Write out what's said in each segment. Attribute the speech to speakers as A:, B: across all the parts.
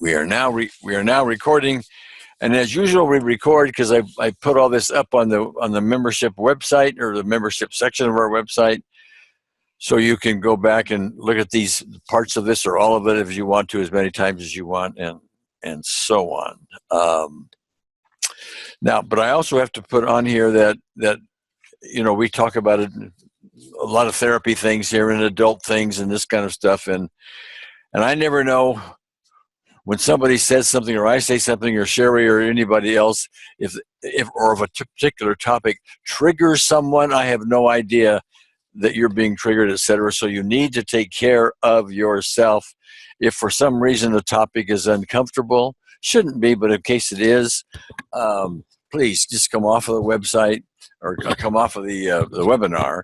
A: We are now recording, and as usual, we record because I put all this up on the membership website or the membership section of our website, so you can go back and look at these parts of this or all of it if you want to, as many times as you want, and so on. Now, but I also have to put on here that we talk about it, a lot of therapy things here and adult things and this kind of stuff, and I never know when somebody says something or I say something or Sherry or anybody else, if a particular topic triggers someone, I have no idea that you're being triggered, etc. So you need to take care of yourself. If for some reason the topic is uncomfortable, shouldn't be, but in case it is, please just come off of the website or come off of the webinar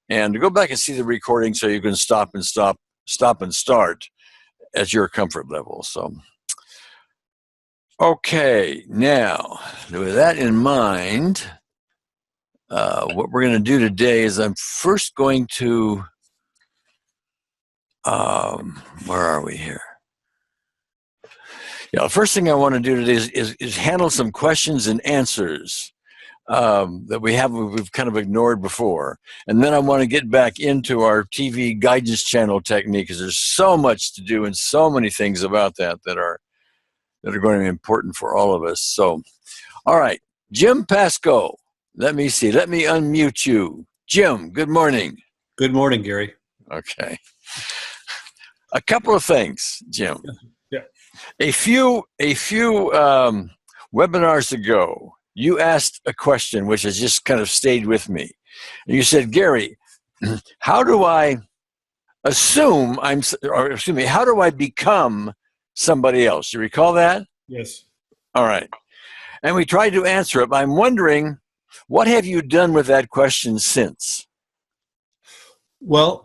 A: and go back and see the recording so you can stop and start at your comfort level. So, okay, now with that in mind, what we're going to do today is I'm first going to, where are we here? Yeah, the first thing I want to do today is handle some questions and answers that we've kind of ignored before. And then I want to get back into our TV guidance channel technique because there's so much to do and so many things about that are going to be important for all of us. So, all right, Jim Pasco, let me see. Let me unmute you. Jim, good morning.
B: Good morning, Gary.
A: Okay. A couple of things, Jim.
B: Yeah.
A: A few webinars ago, you asked a question which has just kind of stayed with me. And you said, Gary, how do I how do I become somebody else? You recall that?
B: Yes.
A: All right. And we tried to answer it. I'm wondering, what have you done with that question since?
B: Well,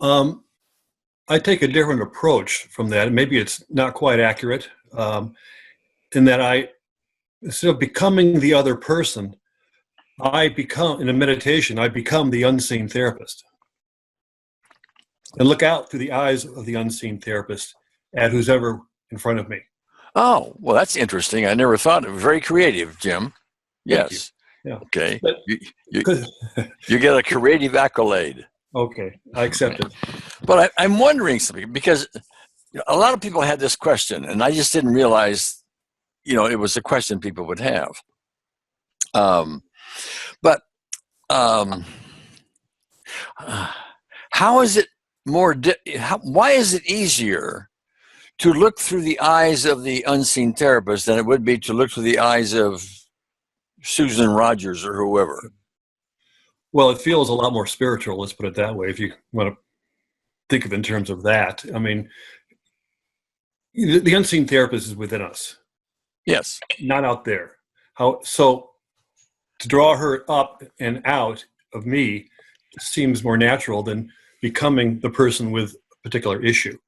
B: I take a different approach from that. Maybe it's not quite accurate in that instead of becoming the other person, in a meditation, I become the unseen therapist. And look out through the eyes of the unseen therapist at who's ever in front of me.
A: Oh, well, that's interesting. I never thought of it. Very creative, Jim. Yes.
B: Yeah.
A: Okay.
B: But,
A: you get a creative accolade.
B: Okay, I accept it.
A: But I'm wondering something, because a lot of people had this question, and I just didn't realize, it was a question people would have. How is it why is it easier to look through the eyes of the unseen therapist than it would be to look through the eyes of Susan Rogers or whoever?
B: Well, it feels a lot more spiritual, let's put it that way, if you want to think of it in terms of that. I mean, the unseen therapist is within us.
A: Yes.
B: Not out there. So to draw her up and out of me seems more natural than becoming the person with a particular issue.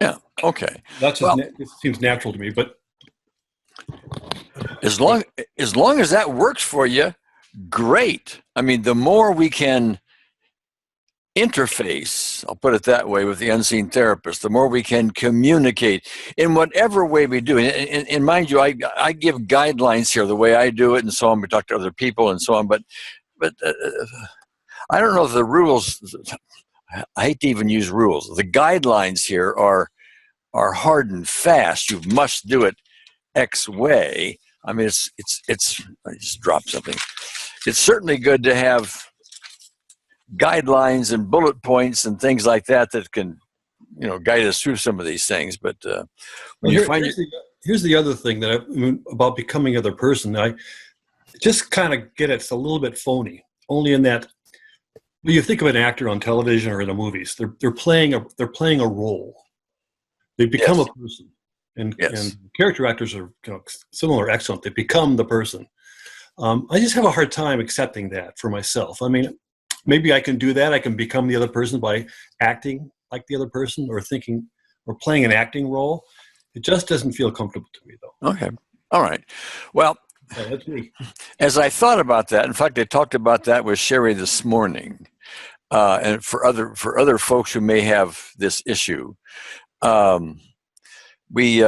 A: Yeah, okay.
B: It seems natural to me, but
A: as long as that works for you, great. I mean, the more we can interface, I'll put it that way, with the unseen therapist, the more we can communicate in whatever way we do. And mind you, I give guidelines here, the way I do it and so on. We talk to other people and so on, but I don't know if the rules, I hate to even use rules. The guidelines here are hard and fast. You must do it X way. I mean, I just dropped something. It's certainly good to have guidelines and bullet points and things like that can, guide us through some of these things. But
B: here's the other thing about becoming the other person. I just kind of get it's a little bit phony. Only in that, when you think of an actor on television or in the movies, they're playing a role. They become a person, and character actors are similar, excellent. They become the person. I just have a hard time accepting that for myself. I mean, maybe I can do that. I can become the other person by acting like the other person or thinking or playing an acting role. It just doesn't feel comfortable to me, though.
A: Okay. All right. Well,
B: that's me.
A: As I thought about that, in fact, I talked about that with Sherry this morning, and for other folks who may have this issue, we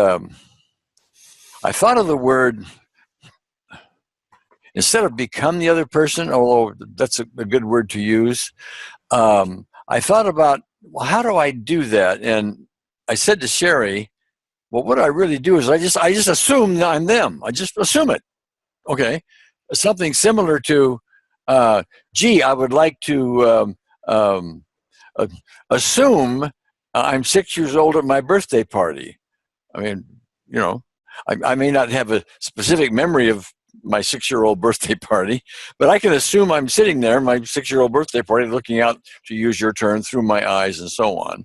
A: I thought of the word, instead of become the other person, although that's a good word to use, I thought about, well, how do I do that? And I said to Sherry, well, what I really do is I just assume that I'm them. I just assume it. Okay. Something similar to, gee, I would like to assume I'm 6 years old at my birthday party. I mean, you know, I may not have a specific memory of my 6-year-old birthday party, but I can assume I'm sitting there, my 6-year-old birthday party, looking out, to use your term, through my eyes and so on.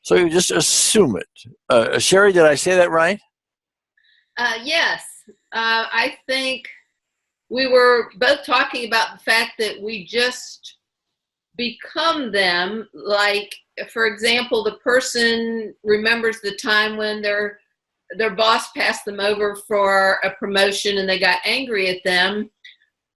A: So you just assume it. Sherry, did I say that right?
C: Yes. I think we were both talking about the fact that we just become them. Like, for example, the person remembers the time when their boss passed them over for a promotion and they got angry at them.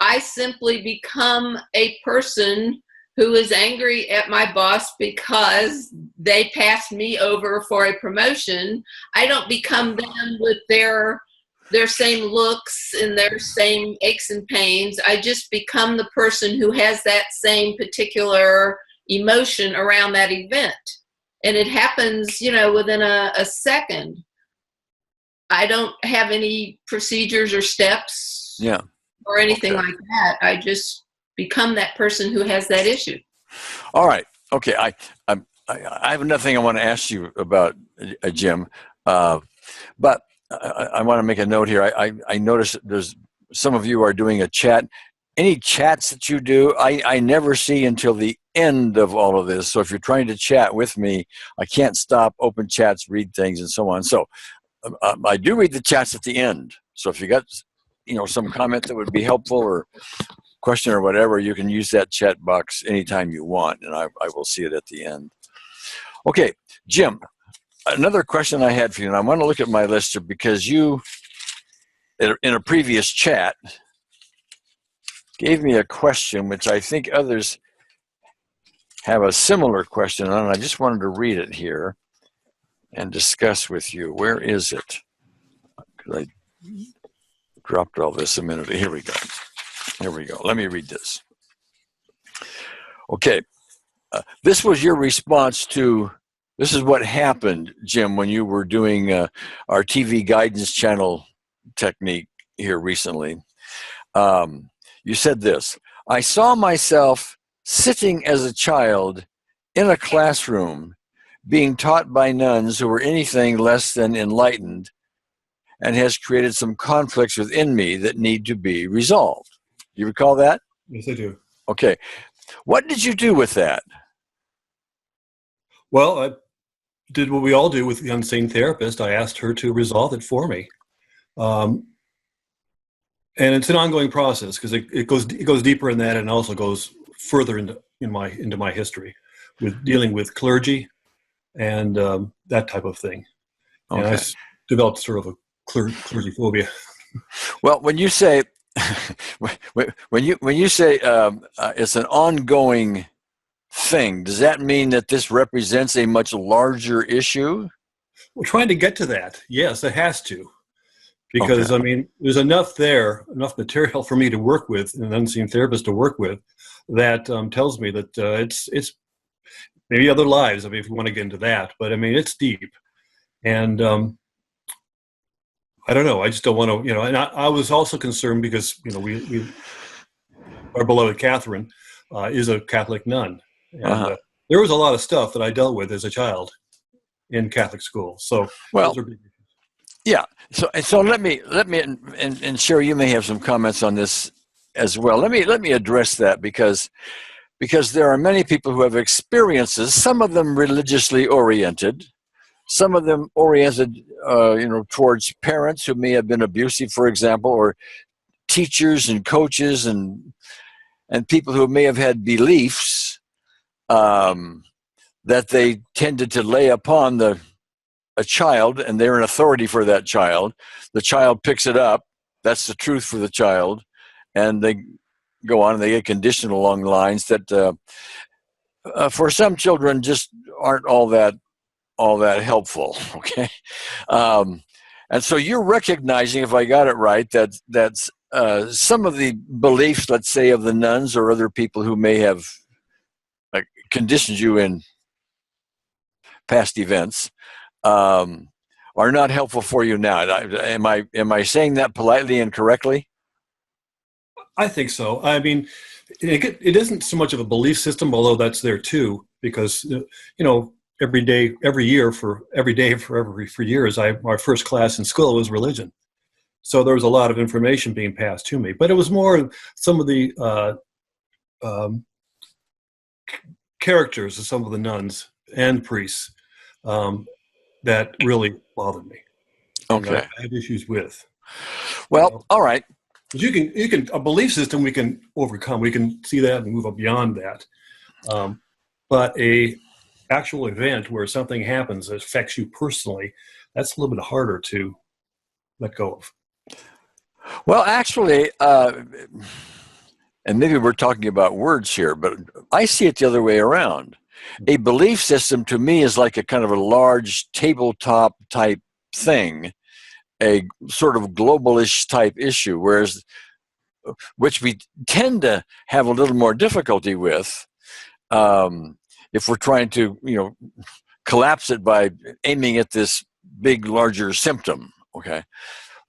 C: I simply become a person who is angry at my boss because they passed me over for a promotion. I don't become them with their same looks and their same aches and pains. I just become the person who has that same particular emotion around that event. And it happens, within a second. I don't have any procedures or steps or anything like that. I just become that person who has that issue.
A: All right. Okay. I have nothing I want to ask you about, Jim, but I want to make a note here. I noticed there's some of you are doing a chat. Any chats that you do, I never see until the end of all of this. So if you're trying to chat with me, I can't stop, open chats, read things, and so on. So I do read the chats at the end. So if you got, some comment that would be helpful or question or whatever, you can use that chat box anytime you want, and I will see it at the end. Okay, Jim, another question I had for you, and I want to look at my list here because you, in a previous chat, gave me a question which I think others have a similar question on. I just wanted to read it here and discuss with you. Where is it? Because I dropped all this a minute. Here we go. Here we go. Let me read this. Okay. This was your response to, this is what happened, Jim, when you were doing our TV guidance channel technique here recently. You said this: I saw myself sitting as a child in a classroom being taught by nuns who were anything less than enlightened, and has created some conflicts within me that need to be resolved. You recall that?
B: Yes, I do.
A: Okay. What did you do with that?
B: Well, I did what we all do with the unsane therapist. I asked her to resolve it for me. And it's an ongoing process because it goes deeper in that, and also goes further into my history with dealing with clergy and that type of thing. Okay. And I developed sort of a clergy phobia.
A: Well, when you say when you say it's an ongoing thing, does that mean that this represents a much larger issue?
B: We're trying to get to that. Yes, it has to. Because, okay. There's enough material for me to work with, and an unseen therapist to work with, that tells me that it's maybe other lives, if you want to get into that. But, it's deep. And I don't know. I just don't want to, and I was also concerned because, we our beloved Catherine is a Catholic nun. And there was a lot of stuff that I dealt with as a child in Catholic school. So, those are big issues.
A: Yeah. So let me and Sherry, you may have some comments on this as well. Let me address that because there are many people who have experiences, some of them religiously oriented, some of them oriented towards parents who may have been abusive, for example, or teachers and coaches and people who may have had beliefs that they tended to lay upon a child, and they're an authority for that child. The child picks it up. That's the truth for the child. And they go on and they get conditioned along lines that for some children just aren't all that helpful. Okay. And so you're recognizing, if I got it right, that's some of the beliefs, let's say, of the nuns or other people who may have conditioned you in past events are not helpful for you now. Am I saying that politely and correctly?
B: I think so. I mean, it isn't so much of a belief system, although that's there too, because every year for years, my first class in school was religion. So there was a lot of information being passed to me, but it was more some of the characters of some of the nuns and priests that really bothered me.
A: Okay.
B: I had issues with.
A: Well, all right.
B: You can a belief system we can overcome. We can see that and move up beyond that. But a actual event where something happens that affects you personally, that's a little bit harder to let go of.
A: Well, actually, and maybe we're talking about words here, but I see it the other way around. A belief system to me is like a kind of a large tabletop type thing, a sort of globalish type issue, which we tend to have a little more difficulty with if we're trying to, collapse it by aiming at this big, larger symptom. Okay.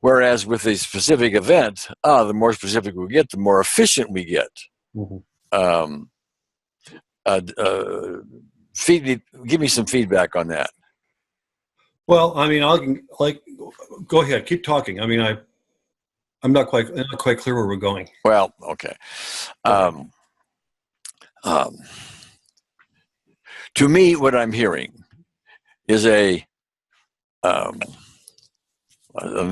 A: Whereas with a specific event, the more specific we get, the more efficient we get. Mm-hmm. Give me some feedback on that.
B: Well, I mean, go ahead, keep talking. I mean, I'm not quite clear where we're going.
A: Well, okay. To me, what I'm hearing is let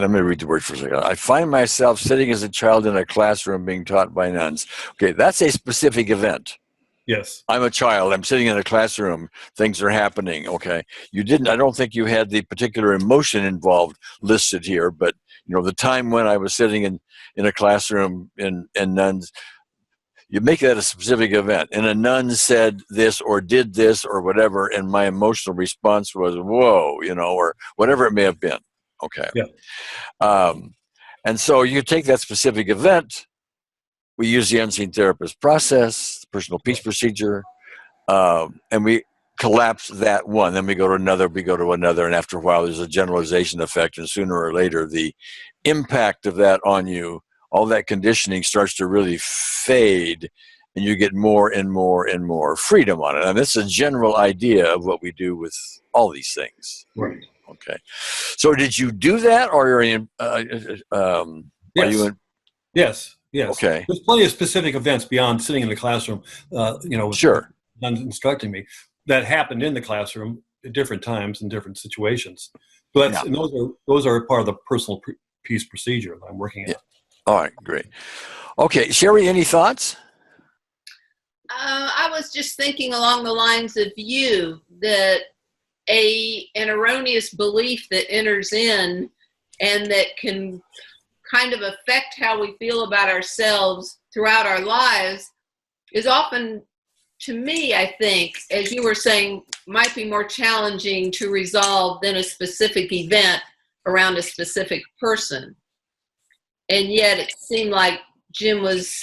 A: me read the word for a second. I find myself sitting as a child in a classroom being taught by nuns. Okay, that's a specific event.
B: Yes.
A: I'm a child. I'm sitting in a classroom. Things are happening. Okay. I don't think you had the particular emotion involved listed here, but the time when I was sitting in a classroom and nuns, you make that a specific event. And a nun said this or did this or whatever, and my emotional response was, whoa, or whatever it may have been. Okay.
B: Yeah.
A: And so you take that specific event, we use the unseen therapist process, the personal peace procedure, and we collapse that one. Then we go to another, and after a while there's a generalization effect, and sooner or later the impact of that on you, all that conditioning starts to really fade, and you get more and more and more freedom on it. And that's a general idea of what we do with all these things.
B: Right.
A: Okay. So did you do that, or are you in?
B: Yes. Yes.
A: Okay.
B: There's plenty of specific events beyond sitting in the classroom,
A: Sure.
B: Nuns instructing me, that happened in the classroom at different times in different situations. So and those are part of the personal peace procedure that I'm working on.
A: Yeah. All right, great. Okay, Sherry, any thoughts?
C: I was just thinking along the lines of you, that an erroneous belief that enters in and that can kind of affect how we feel about ourselves throughout our lives is often, to me, I think, as you were saying, might be more challenging to resolve than a specific event around a specific person. And yet it seemed like Jim was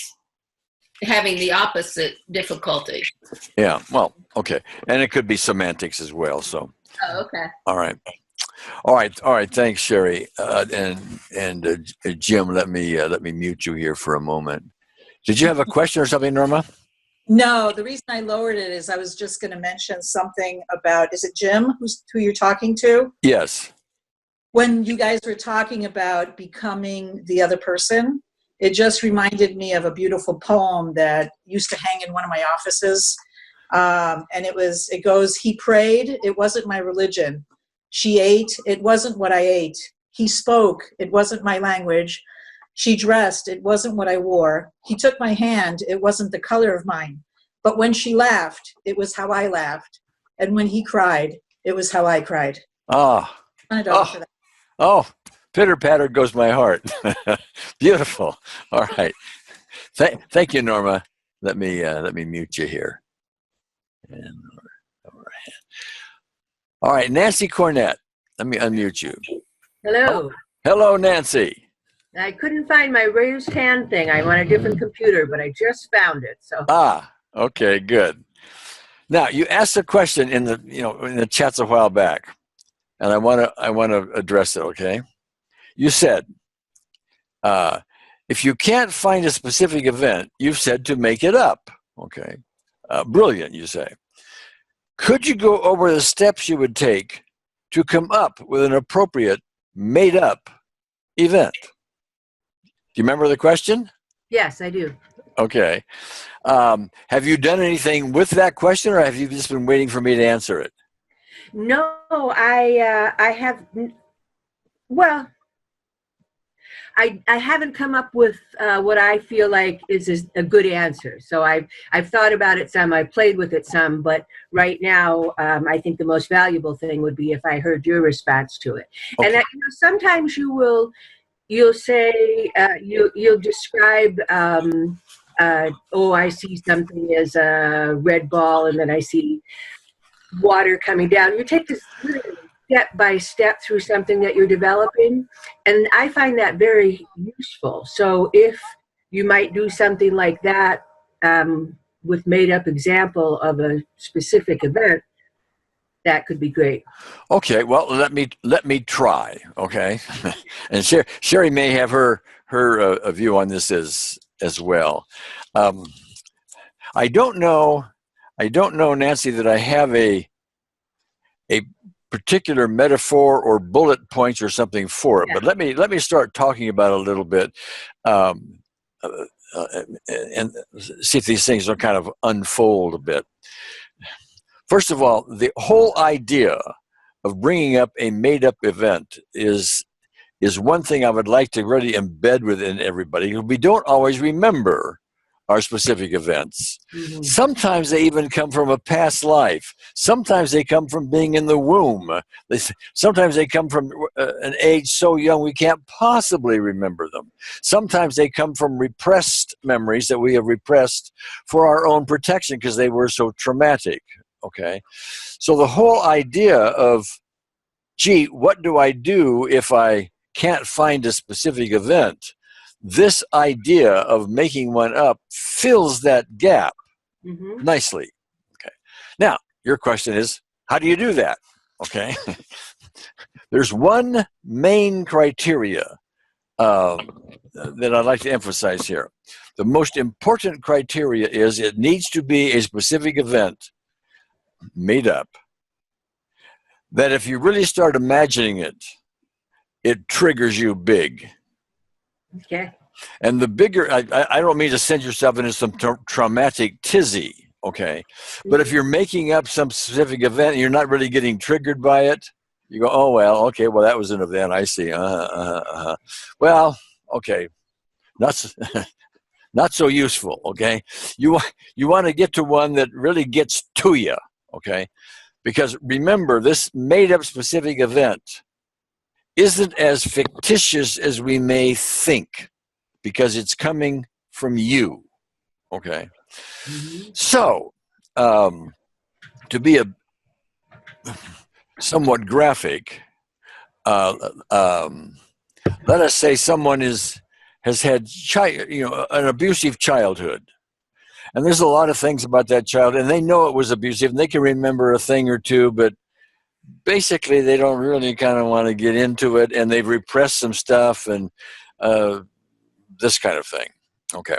C: having the opposite difficulty.
A: Yeah, well, okay. And it could be semantics as well, so.
C: Oh, okay.
A: All right. Thanks, Sherry. And Jim, let me mute you here for a moment. Did you have a question or something, Norma?
D: No, the reason I lowered it is I was just going to mention something about, is it Jim who you're talking to?
A: Yes.
D: When you guys were talking about becoming the other person, it just reminded me of a beautiful poem that used to hang in one of my offices. And it goes, he prayed, it wasn't my religion. She ate, it wasn't what I ate. He spoke, it wasn't my language. She dressed, it wasn't what I wore. He took my hand, it wasn't the color of mine. But when she laughed, it was how I laughed. And when he cried, it was how I cried.
A: Oh, pitter patter goes my heart. Beautiful. All right. Thank you, Norma. Let me mute you here. And all right, Nancy Cornett. Let me unmute you.
E: Hello.
A: Hello, Nancy.
E: I couldn't find my raised hand thing. I'm on a different computer, but I just found it. So
A: Okay, good. Now, you asked a question in the chats a while back, and I want to address it, okay? You said, if you can't find a specific event, you've said to make it up, okay? Brilliant, you say. Could you go over the steps you would take to come up with an appropriate made-up event? Do you remember the question?
E: yes, I do.
A: Okay. Have you done anything with that question, or have you just been waiting for me to answer it?
E: No, I have. Well, I haven't come up with what I feel like is a good answer. So I've thought about it some. I've played with it some, but right now I think the most valuable thing would be if I heard your response to it.
A: Okay.
E: And sometimes you'll say you'll describe. I see something as a red ball, and then I see water coming down. You take this step by step through something that you're developing, and I find that very useful. So if you might do something like that with made-up example of a specific event, that could be great.
A: Okay. Well, let me try. Okay. And Sherry may have her view on this as well. I don't know, Nancy, that I have a particular metaphor or bullet points or something for it.
E: Yeah.
A: But let me start talking about it a little bit, and see if these things will kind of unfold a bit. First of all, the whole idea of bringing up a made-up event is one thing I would like to really embed within everybody. We don't always remember our specific events.
E: Mm-hmm.
A: Sometimes they even come from a past life. Sometimes they come from being in the womb. Sometimes they come from an age so young we can't possibly remember them. Sometimes they come from repressed memories that we have repressed for our own protection because they were so traumatic. Okay, so the whole idea of, gee, what do I do if I can't find a specific event? This idea of making one up fills that gap nicely. Okay. Now, your question is, how do you do that? Okay. There's one main criteria that I'd like to emphasize here. The most important criteria is it needs to be a specific event made up that if you really start imagining it, it triggers you big.
E: Okay.
A: And the bigger, I don't mean to send yourself into some traumatic tizzy, okay? But if you're making up some specific event and you're not really getting triggered by it, you go, oh, well, okay, well, that was an event, I see. Well, okay, not so useful, okay? You want to get to one that really gets to you, okay? Because remember, this made-up specific event isn't as fictitious as we may think because it's coming from you, okay? So, to be a somewhat graphic, let us say someone has had an abusive childhood. And there's a lot of things about that child, and they know it was abusive, and they can remember a thing or two, but basically they don't really kind of want to get into it, and they've repressed some stuff and this kind of thing. Okay.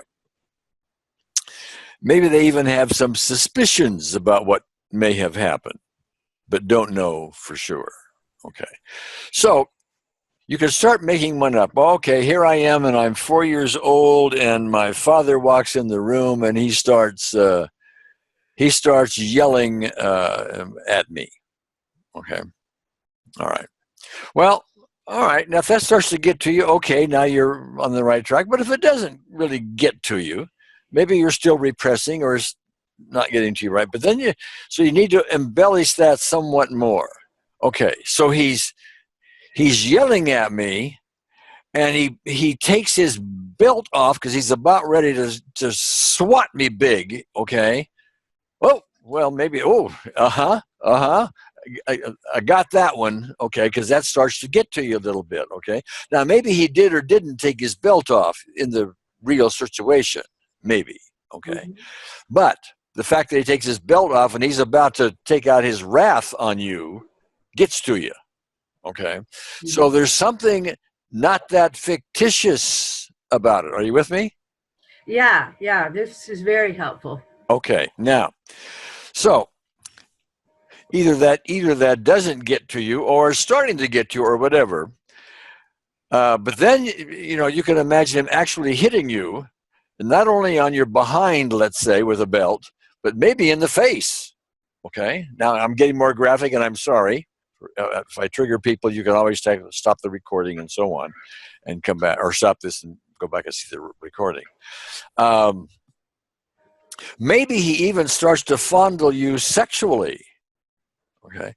A: Maybe they even have some suspicions about what may have happened, but don't know for sure. Okay. So you can start making one up. Okay, here I am, and I'm 4 years old, and my father walks in the room, and he starts yelling at me. Okay. All right. Well, all right. Now, if that starts to get to you, okay, now you're on the right track. But if it doesn't really get to you, maybe you're still repressing or it's not getting to you right. But then you need to embellish that somewhat more. Okay. So he's yelling at me, and he takes his belt off because he's about ready to swat me big. Okay. Oh, well, maybe. Oh, I got that one, okay, because that starts to get to you a little bit, okay. Now maybe he did or didn't take his belt off in the real situation, maybe, okay. But the fact that he takes his belt off and he's about to take out his wrath on you gets to you, okay. So there's something not that fictitious about it. Are you with me?
E: Yeah, this is very helpful.
A: Okay, now, so either that doesn't get to you or is starting to get to you or whatever. But then, you can imagine him actually hitting you, not only on your behind, let's say, with a belt, but maybe in the face. Okay, now I'm getting more graphic and I'm sorry. If I trigger people, you can always stop the recording and so on and come back, or stop this and go back and see the recording. Maybe he even starts to fondle you sexually. Okay.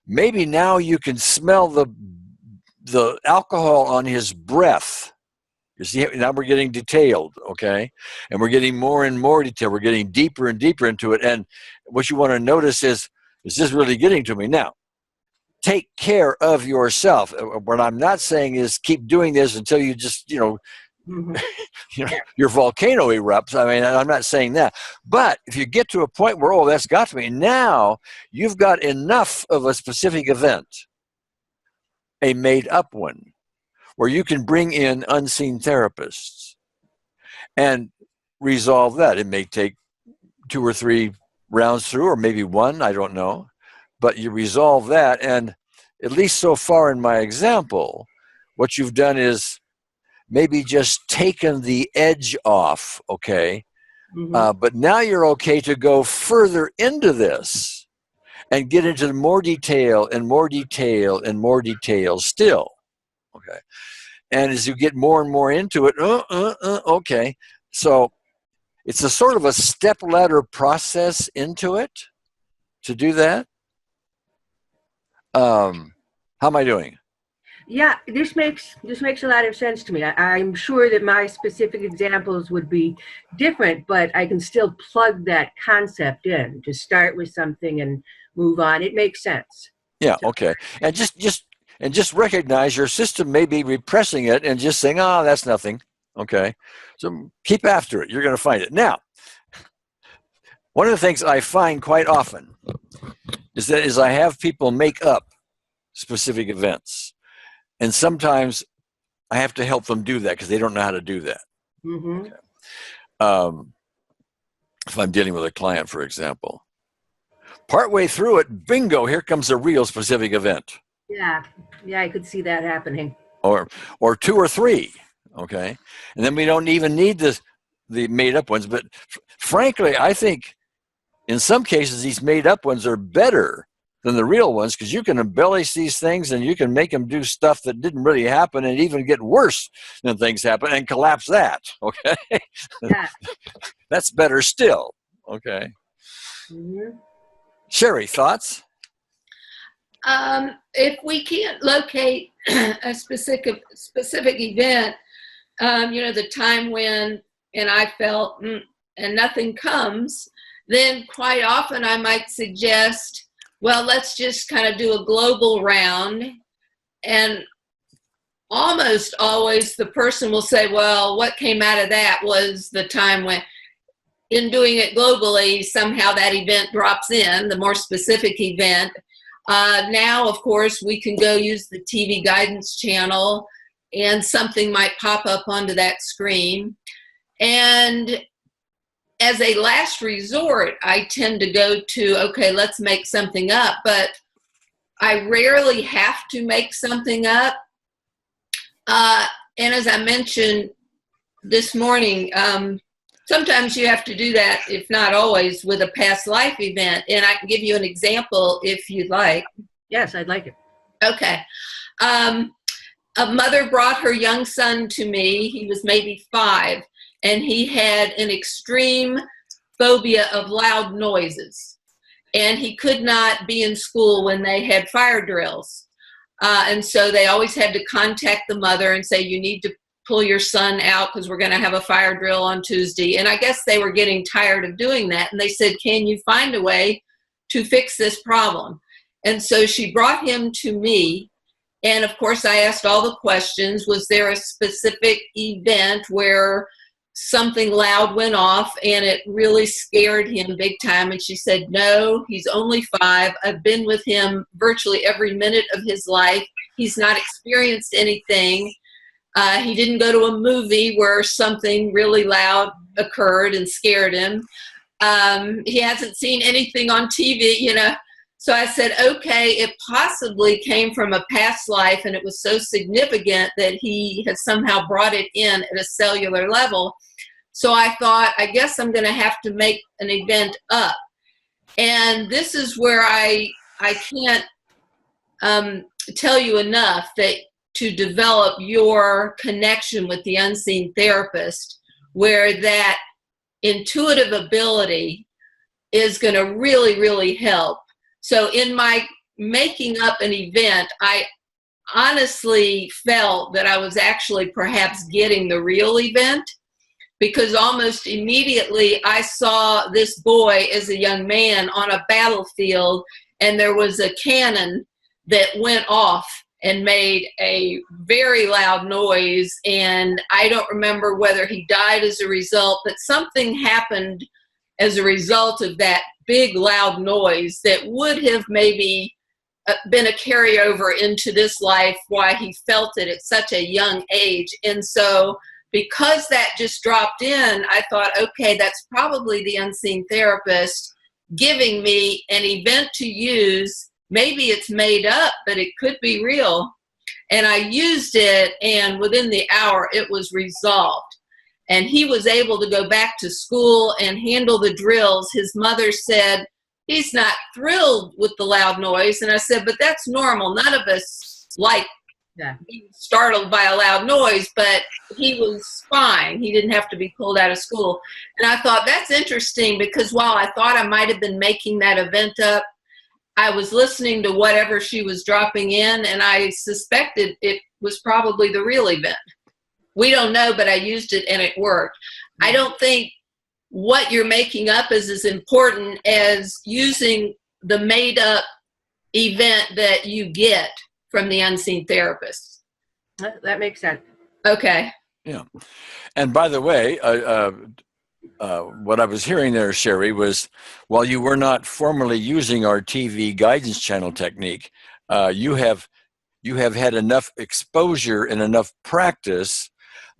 A: Maybe now you can smell the alcohol on his breath. You see, now we're getting detailed, okay? And we're getting more and more detail. We're getting deeper and deeper into it. And what you want to notice is this really getting to me? Now, take care of yourself. What I'm not saying is keep doing this until you just, your volcano erupts. I mean, I'm not saying that. But if you get to a point where, oh, that's got to me, now you've got enough of a specific event, a made-up one, where you can bring in unseen therapists and resolve that. It may take 2 or 3 rounds through, or maybe 1, I don't know. But you resolve that, and at least so far in my example, what you've done is maybe just taken the edge off, okay? But now you're okay to go further into this and get into more detail and more detail and more detail still, okay? And as you get more and more into it, okay. So it's a sort of a step-ladder process into it to do that. How am I doing?
E: Yeah, this makes a lot of sense to me. I'm sure that my specific examples would be different, but I can still plug that concept in. Just start with something and move on. It makes sense.
A: Yeah, okay. And just recognize your system may be repressing it and just saying, oh, that's nothing. Okay. So keep after it. You're going to find it. Now, one of the things I find quite often is I have people make up specific events. And sometimes I have to help them do that because they don't know how to do that. Okay. If I'm dealing with a client, for example, partway through it, bingo, here comes a real specific event.
E: Yeah, I could see that happening.
A: Or 2 or 3, okay? And then we don't even need the made-up ones. But frankly, I think in some cases these made-up ones are better than the real ones because you can embellish these things and you can make them do stuff that didn't really happen and even get worse than things happen and collapse that, okay?
E: Yeah.
A: That's better still, okay? Sherry, thoughts?
C: If we can't locate a specific event, the time when, and I felt, and nothing comes, then quite often I might suggest, well, let's just kind of do a global round. And almost always the person will say, well, what came out of that was the time when, in doing it globally, somehow that event drops in, the more specific event. Now, of course, we can go use the TV guidance channel and something might pop up onto that screen. And as a last resort, I tend to go to, okay, let's make something up, but I rarely have to make something up. And as I mentioned this morning, sometimes you have to do that, if not always, with a past life event. And I can give you an example if you'd like.
E: Yes, I'd like it.
C: Okay. A mother brought her young son to me. He was maybe 5, and he had an extreme phobia of loud noises. And he could not be in school when they had fire drills. And so they always had to contact the mother and say, you need to pull your son out because we're going to have a fire drill on Tuesday. And I guess they were getting tired of doing that. And they said, can you find a way to fix this problem. And so she brought him to me. And of course, I asked all the questions. Was there a specific event where something loud went off and it really scared him big time? And she said, no, he's only 5. I've been with him virtually every minute of his life. He's not experienced anything. He didn't go to a movie where something really loud occurred and scared him. He hasn't seen anything on TV, you know. So I said, okay, it possibly came from a past life and it was so significant that he has somehow brought it in at a cellular level. So I thought, I guess I'm going to have to make an event up. And this is where I can't tell you enough that to develop your connection with the unseen therapist, where that intuitive ability is going to really, really help. So in my making up an event, I honestly felt that I was actually perhaps getting the real event, because almost immediately I saw this boy as a young man on a battlefield, and there was a cannon that went off and made a very loud noise. And I don't remember whether he died as a result, but something happened as a result of that big loud noise that would have maybe been a carryover into this life, why he felt it at such a young age. And so because that just dropped in, I thought, okay, that's probably the unseen therapist giving me an event to use. Maybe it's made up, but it could be real. And I used it, and within the hour, it was resolved. And he was able to go back to school and handle the drills. His mother said, he's not thrilled with the loud noise. And I said, but that's normal. None of us like being startled by a loud noise, but he was fine. He didn't have to be pulled out of school. And I thought, that's interesting, because while I thought I might have been making that event up, I was listening to whatever she was dropping in, and I suspected it was probably the real event. We don't know, but I used it and it worked. I don't think what you're making up is as important as using the made up event that you get from the unseen therapist.
E: That makes sense.
C: Okay.
A: Yeah. And by the way, what I was hearing there, Sherry, was while you were not formally using our TV guidance channel technique, you have had enough exposure and enough practice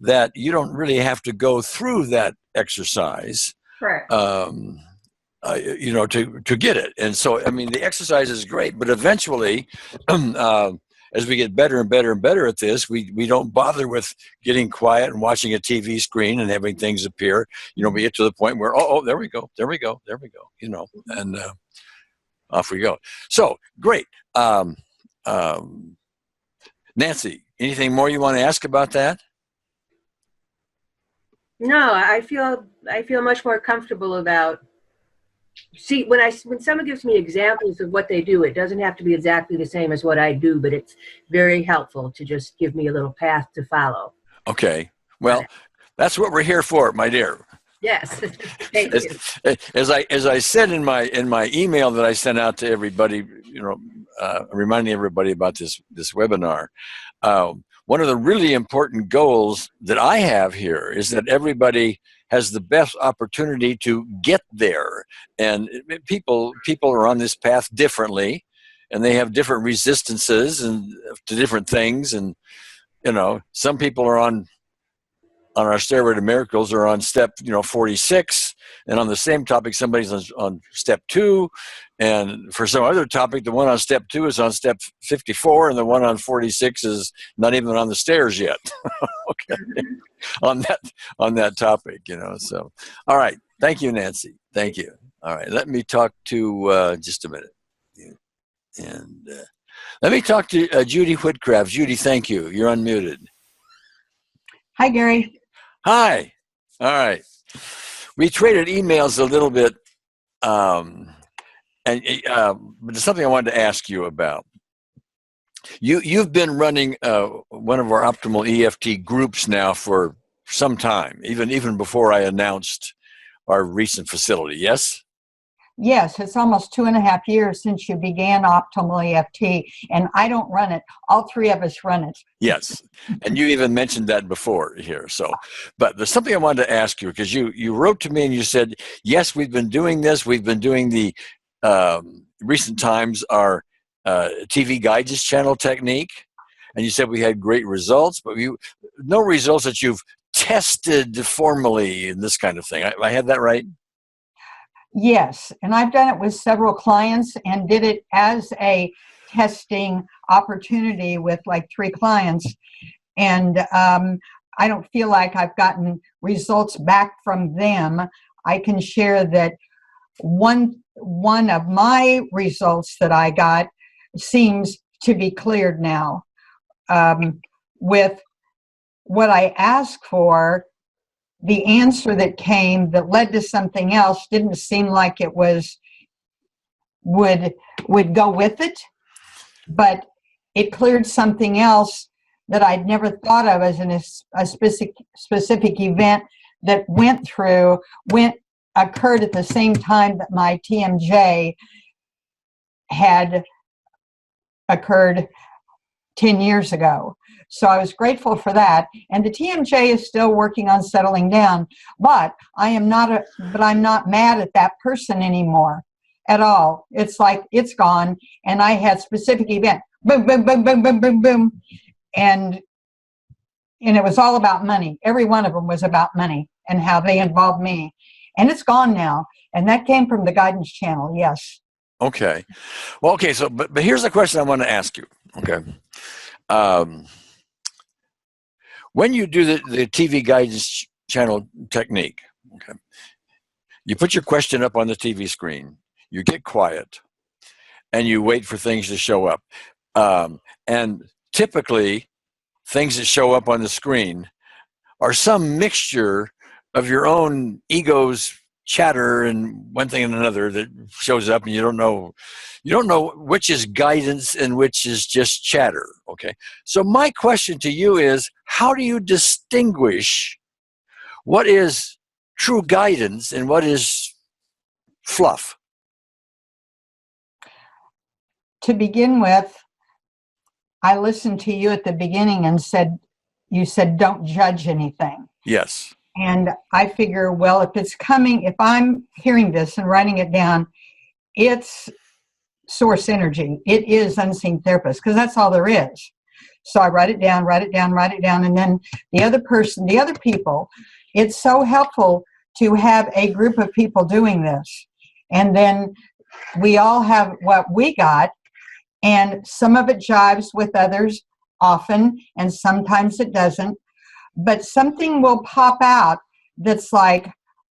A: that you don't really have to go through that exercise,
C: Correct.
A: you know, to get it. And so, I mean, the exercise is great, but eventually, as we get better and better and better at this, we don't bother with getting quiet and watching a TV screen and having things appear. You know, we get to the point where, oh, there we go, you know, and off we go. So, great. Nancy, anything more you want to ask about that?
E: No, I feel much more comfortable about. See, when someone gives me examples of what they do, it doesn't have to be exactly the same as what I do, but it's very helpful to just give me a little path to follow.
A: Okay. Well, that's what we're here for, my dear.
E: Yes. Thank you.
A: As I said in my email that I sent out to everybody, you know, reminding everybody about this webinar, one of the really important goals that I have here is that everybody has the best opportunity to get there. And people are on this path differently, and they have different resistances and to different things. And, you know, some people are on our Stairway to Miracles are on step, 46. And on the same topic, somebody's on step 2. And for some other topic, the one on step 2 is on step 54, and the one on 46 is not even on the stairs yet. Okay. on that topic, So, all right. Thank you, Nancy. Thank you. All right. Let me talk to just a minute. And let me talk to Judy Whitcraft. Judy, thank you. You're unmuted.
F: Hi, Gary.
A: Hi. All right. We traded emails a little bit, but there's something I wanted to ask you about. You've been running one of our Optimal EFT groups now for some time, even before I announced our recent facility. Yes?
F: Yes, it's almost 2.5 years since you began Optimal EFT, and I don't run it. All three of us run it.
A: Yes, and you even mentioned that before here. So, but there's something I wanted to ask you, because you wrote to me and you said, yes, we've been doing this. We've been doing the recent times our TV guidance channel technique, and you said we had great results, but no results that you've tested formally and this kind of thing. I had that right?
F: Yes, and I've done it with several clients and did it as a testing opportunity with like 3 clients. And I don't feel like I've gotten results back from them. I can share that one of my results that I got seems to be cleared now. With what I asked for, the answer that came that led to something else didn't seem like it would go with it, but it cleared something else that I'd never thought of as a specific event that occurred at the same time that my TMJ had occurred 10 years ago. So I was grateful for that. And the TMJ is still working on settling down, but I'm not mad at that person anymore at all. It's like it's gone. And I had specific event, boom, boom, boom, boom, boom, boom, boom. And it was all about money. Every one of them was about money and how they involved me. And it's gone now. And that came from the guidance channel. Yes.
A: Okay. Well, okay. So, but here's the question I want to ask you. Okay. When you do the TV guidance channel technique, okay, you put your question up on the TV screen, you get quiet, and you wait for things to show up. And typically, things that show up on the screen are some mixture of your own ego's chatter and one thing and another that shows up, and you don't know which is guidance and which is just chatter. Okay, so my question to you is, how do you distinguish what is true guidance and what is fluff?
F: To begin with, I listened to you at the beginning and you said don't judge anything.
A: Yes.
F: And I figure, well, if I'm hearing this and writing it down, it's source energy. It is unseen therapist, because that's all there is. So I write it down, and then the other people, it's so helpful to have a group of people doing this. And then we all have what we got, and some of it jives with others often, and sometimes it doesn't. But something will pop out that's like,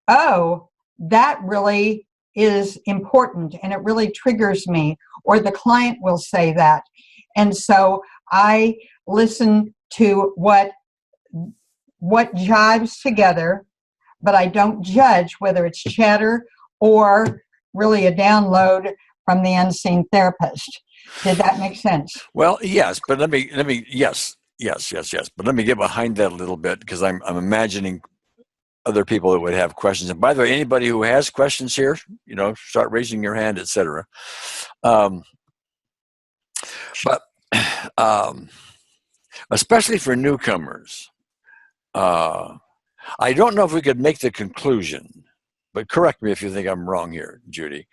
F: oh, that really is important and it really triggers me, or the client will say that. And so I listen to what jives together, but I don't judge whether it's chatter or really a download from the unseen therapist. Did that make sense?
A: Well, yes, but let me yes. But let me get behind that a little bit, because I'm imagining other people that would have questions. And by the way, anybody who has questions here, start raising your hand, etc. But especially for newcomers, I don't know if we could make the conclusion, but correct me if you think I'm wrong here, Judy,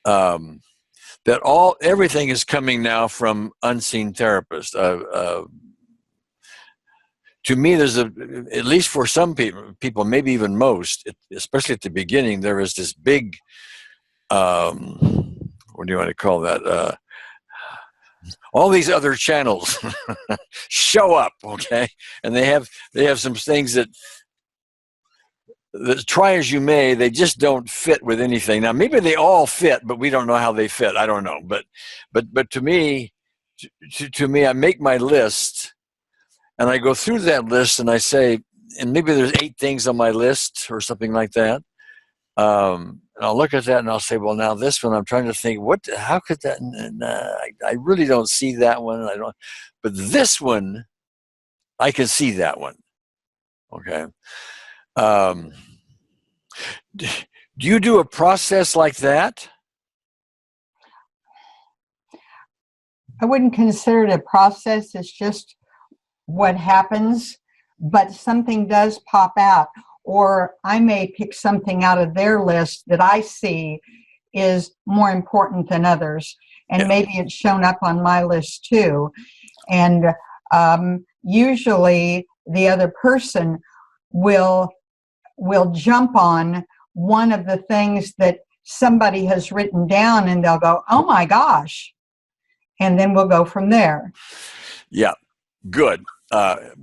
A: that everything is coming now from unseen therapists. To me, there's at least for some people, maybe even most, especially at the beginning, there is this big, what do you want to call that? All these other channels show up, okay, and they have some things that try as you may, they just don't fit with anything. Now, maybe they all fit, but we don't know how they fit. I don't know, but to me, I make my list. And I go through that list and I say, and maybe there's 8 things on my list or something like that. And I'll look at that and I'll say, well, now this one, I'm trying to think, how could that, I really don't see that one. But this one, I can see that one. Okay. Do you do a process like that?
F: I wouldn't consider it a process. It's just what happens, but something does pop out, or I may pick something out of their list that I see is more important than others, and
A: Yeah.
F: maybe it's shown up on my list too. And usually the other person will jump on one of the things that somebody has written down, and they'll go, "Oh my gosh," and then we'll go from there.
A: Yeah, good. And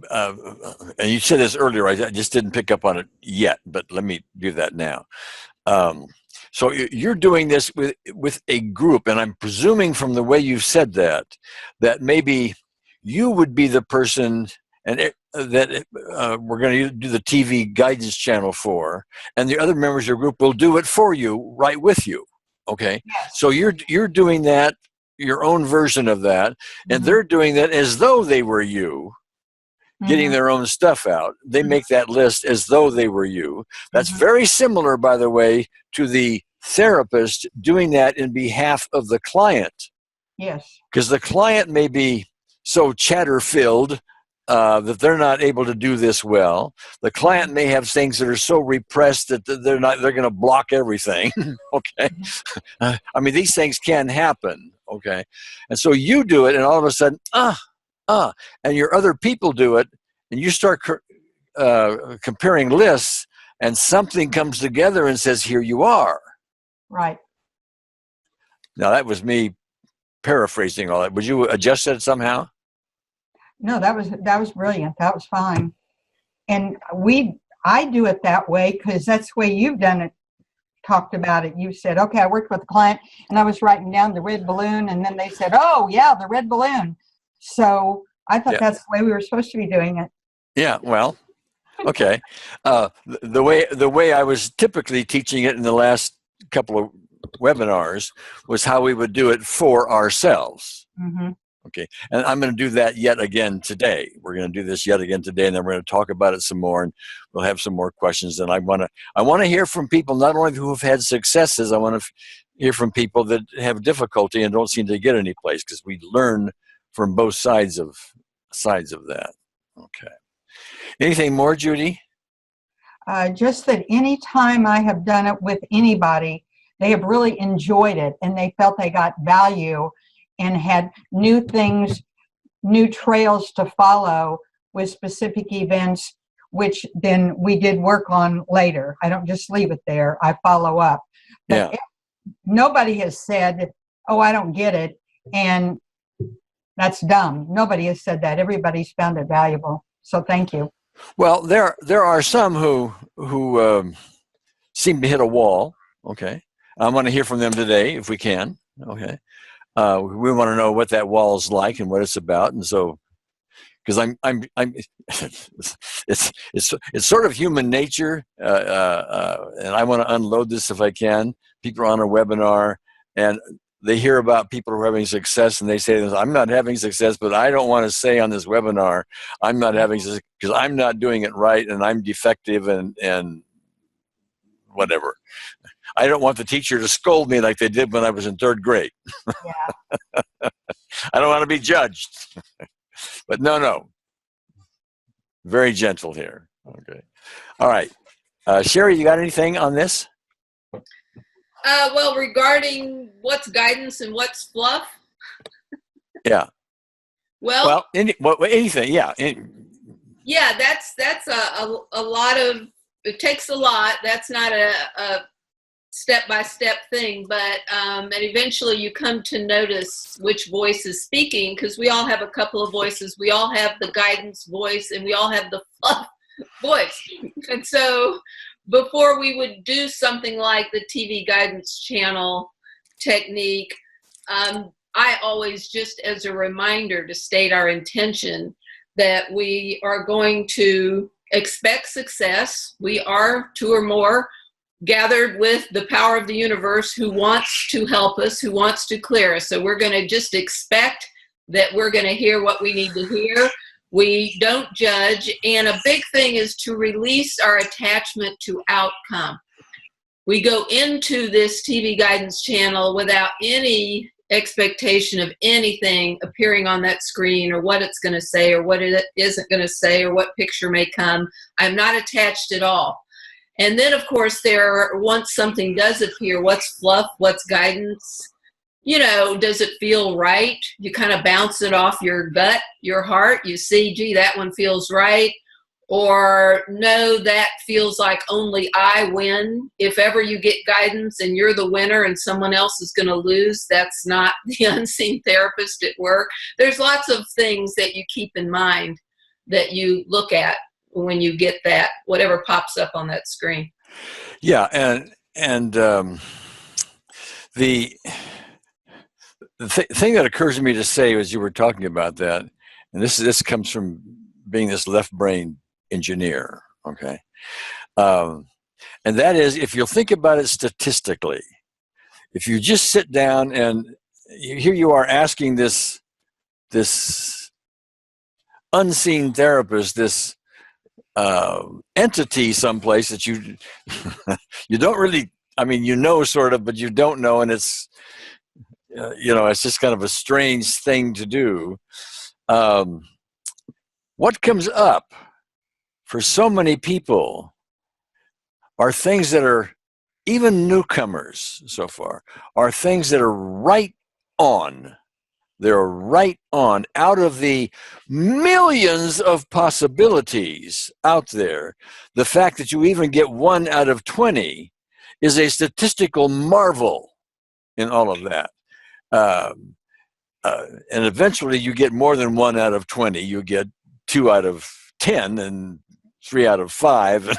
A: you said this earlier, I just didn't pick up on it yet, but let me do that now. So you're doing this with a group, and I'm presuming from the way you've said that maybe you would be the person that we're going to do the TV guidance channel for, and the other members of your group will do it for you, right with you. Okay,
F: Yes.
A: so you're doing that, your own version of that, and
F: Mhm.
A: they're doing that as though they were you, getting
F: Mhm.
A: their own stuff out. They make that list as though they were you. That's
F: Mhm.
A: very similar, by the way, to the therapist doing that in behalf of the client,
F: Yes.
A: because the client may be so chatter filled that they're not able to do this well. The client may have things that are so repressed that they're going to block everything. Okay. I mean, these things can happen. Okay. And so you do it, and all of a sudden, and your other people do it, and you start comparing lists, and something comes together and says, here you are.
F: Right.
A: Now, that was me paraphrasing all that. Would you adjust that somehow?
F: No, that was brilliant. That was fine. And I do it that way because that's the way you've done it, talked about it. You said, okay, I worked with a client and I was writing down the red balloon, and then they said, oh yeah, the red balloon. So I thought that's the way we were supposed to be doing it.
A: Yeah, well, okay. The way I was typically teaching it in the last couple of webinars was how we would do it for ourselves.
F: Mm-hmm.
A: Okay, and I'm going to do that yet again today. We're going to do this yet again today, and then we're going to talk about it some more, and we'll have some more questions. And I want to hear from people not only who have had successes. I want to hear from people that have difficulty and don't seem to get any place, because we learn from both sides of that. Okay. Anything more, Judy?
F: Just that any time I have done it with anybody, they have really enjoyed it, and they felt they got value and had new things, new trails to follow with specific events, which then we did work on later. I don't just leave it there. I follow up. But nobody has said, oh, I don't get it, and that's dumb. Nobody has said that. Everybody's found it valuable. So thank you.
A: Well, there are some who seem to hit a wall. Okay. I want to hear from them today if we can. Okay. We want to know what that wall is like and what it's about, and so because I'm it's sort of human nature, and I want to unload this if I can. People are on a webinar and they hear about people who are having success, and they say, "I'm not having success, but I don't want to say on this webinar I'm not having success because I'm not doing it right and I'm defective and whatever." I don't want the teacher to scold me like they did when I was in third grade.
F: Yeah.
A: I don't want to be judged. But no. Very gentle here. Okay. All right. Sherry, you got anything on this?
C: Well, regarding what's guidance and what's fluff.
A: Yeah.
C: Well,
A: anything. Yeah.
C: Yeah, that's a lot of, it takes a lot. That's not a step-by-step thing, but and eventually you come to notice which voice is speaking, because we all have a couple of voices. We all have the guidance voice and we all have the fluff voice. And so before we would do something like the TV guidance channel technique, I always, just as a reminder to state our intention that we are going to expect success. We are 2 or more gathered with the power of the universe who wants to help us, who wants to clear us. So we're going to just expect that we're going to hear what we need to hear. We don't judge. And a big thing is to release our attachment to outcome. We go into this TV guidance channel without any expectation of anything appearing on that screen, or what it's going to say, or what it isn't going to say, or what picture may come. I'm not attached at all. And then, of course, once something does appear, what's fluff, what's guidance? Does it feel right? You kind of bounce it off your gut, your heart. You see, gee, that one feels right. Or no, that feels like only I win. If ever you get guidance and you're the winner and someone else is going to lose, that's not the unseen therapist at work. There's lots of things that you keep in mind that you look at when you get that, whatever pops up on that screen.
A: Yeah, and the thing that occurs to me to say as you were talking about that, and this comes from being this left brain engineer, okay, and that is, if you'll think about it statistically, if you just sit down and here you are asking this unseen therapist, this entity someplace that you you don't really, sort of, but you don't know, and it's it's just kind of a strange thing to do. What comes up for so many people are things that are, even newcomers so far, are things that are right on. They're right on. Out of the millions of possibilities out there, the fact that you even get 1 out of 20 is a statistical marvel in all of that. And eventually you get more than 1 out of 20. You get 2 out of 10 and 3 out of 5,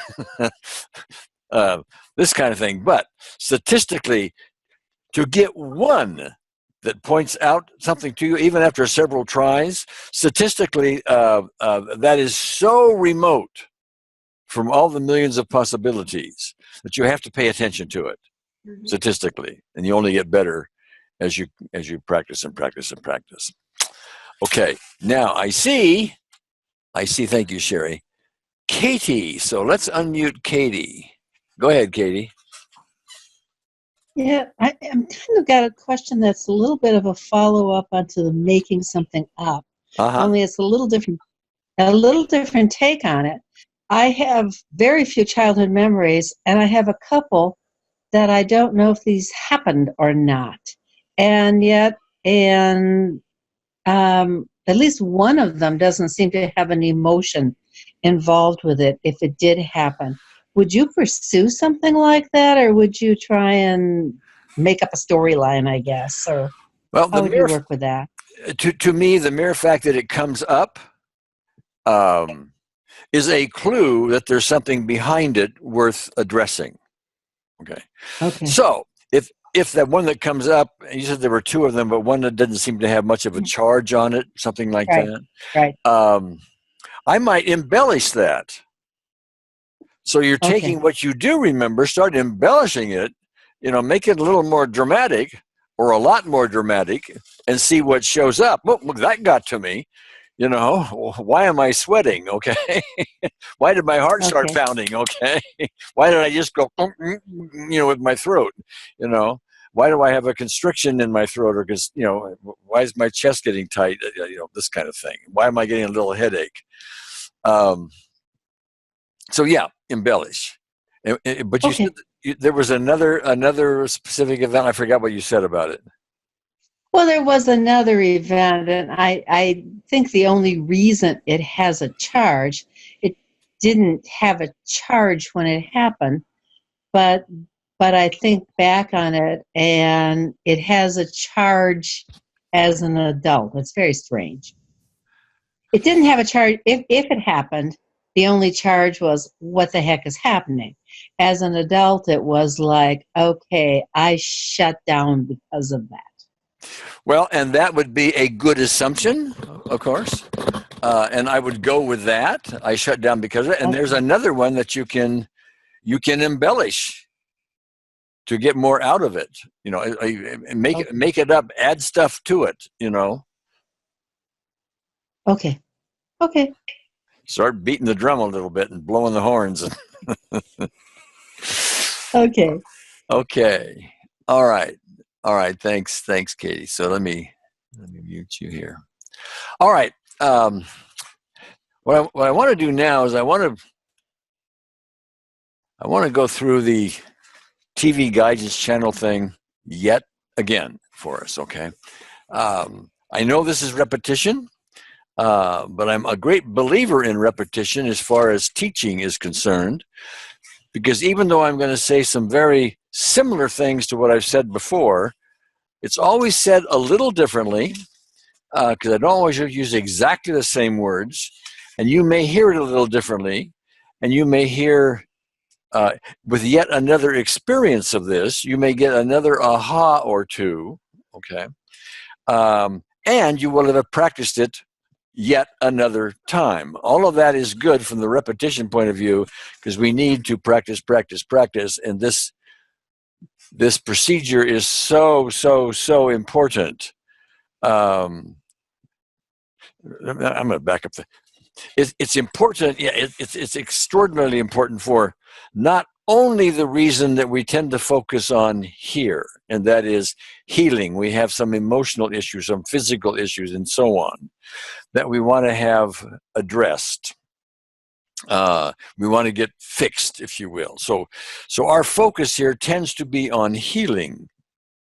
A: this kind of thing. But statistically, to get 1 that points out something to you, even after several tries, statistically, that is so remote from all the millions of possibilities that you have to pay attention to it statistically, and you only get better as you practice and practice and practice. Okay, now I see. Thank you, Sherry. Katie. So let's unmute Katie. Go ahead, Katie.
G: Yeah, I'm kind of got a question that's a little bit of a follow-up onto the making something up. Only it's a little different take on it. I have very few childhood memories, and I have a couple that I don't know if these happened or not. And yet, at least one of them doesn't seem to have an emotion involved with it if it did happen. Would you pursue something like that, or would you try and make up a storyline, I guess? Or how would you work with that?
A: To me, the mere fact that it comes up is a clue that there's something behind it worth addressing. Okay. So if that one that comes up, you said there were 2 of them, but one that doesn't seem to have much of a charge on it, something like that.
G: Right.
A: I might embellish that. So you're taking what you do remember, start embellishing it, make it a little more dramatic or a lot more dramatic, and see what shows up. Look, that got to me. Why am I sweating? Okay. Why did my heart start pounding? Okay. Why did I just go, with my throat? Why do I have a constriction in my throat? Or because, why is my chest getting tight? This kind of thing. Why am I getting a little headache? So yeah, embellish. But you said there was another specific event. I forgot what you said about it.
G: Well, there was another event, and I think the only reason it has a charge, it didn't have a charge when it happened, but I think back on it, and it has a charge as an adult. It's very strange. It didn't have a charge. If it happened, the only charge was, what the heck is happening? As an adult, it was like, okay, I shut down because of that.
A: Well, and that would be a good assumption, of course. And I would go with that. I shut down because of it. And there's another one that you can embellish to get more out of it. Make it up, add stuff to it,
G: Okay.
A: Start beating the drum a little bit and blowing the horns.
G: Okay.
A: Okay. All right. All right. Thanks, Katie. So let me mute you here. All right. What I want to do now is I want to go through the TV guidance channel thing yet again for us. Okay. I know this is repetition, but I'm a great believer in repetition as far as teaching is concerned, because even though I'm going to say some very similar things to what I've said before, it's always said a little differently, because I don't always use exactly the same words, and you may hear it a little differently, and you may hear with yet another experience of this, you may get another aha or two, okay? And you will have practiced it yet another time. All of that is good from the repetition point of view, because we need to practice, and this procedure is so important. I'm going to back up. It's important. Yeah, it's extraordinarily important for not only the reason that we tend to focus on here, and that is healing. We have some emotional issues, some physical issues, and so on, that we want to have addressed. We want to get fixed, if you will. So our focus here tends to be on healing.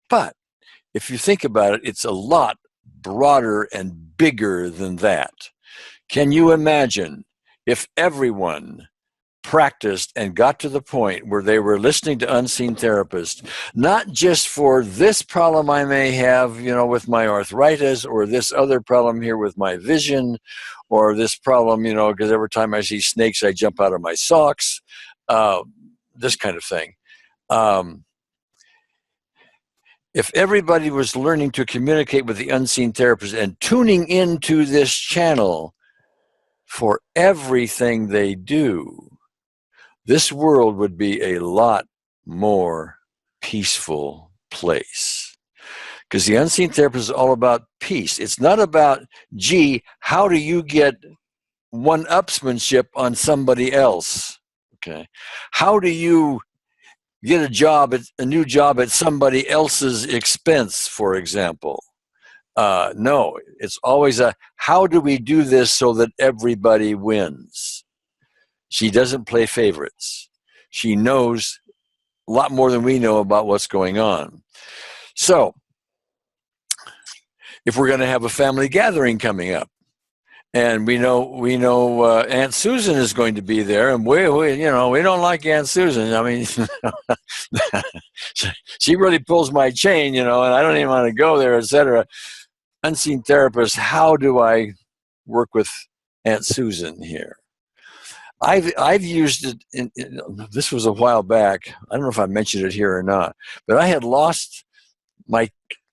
A: But if you think about it, it's a lot broader and bigger than that. Can you imagine if everyone practiced and got to the point where they were listening to Unseen Therapists, not just for this problem I may have, with my arthritis, or this other problem here with my vision, or this problem, because every time I see snakes, I jump out of my socks, this kind of thing. If everybody was learning to communicate with the Unseen Therapist and tuning into this channel for everything they do, this world would be a lot more peaceful place. Because the Unseen Therapist is all about peace. It's not about, gee, how do you get one-upsmanship on somebody else? Okay. How do you get a new job at somebody else's expense, for example? No, it's always how do we do this so that everybody wins? She doesn't play favorites. She knows a lot more than we know about what's going on. So, if we're going to have a family gathering coming up, and we know Aunt Susan is going to be there, and we don't like Aunt Susan. I mean, she really pulls my chain, and I don't even want to go there, etc. Unseen Therapist, how do I work with Aunt Susan here? I've used it. This was a while back. I don't know if I mentioned it here or not, but I had lost my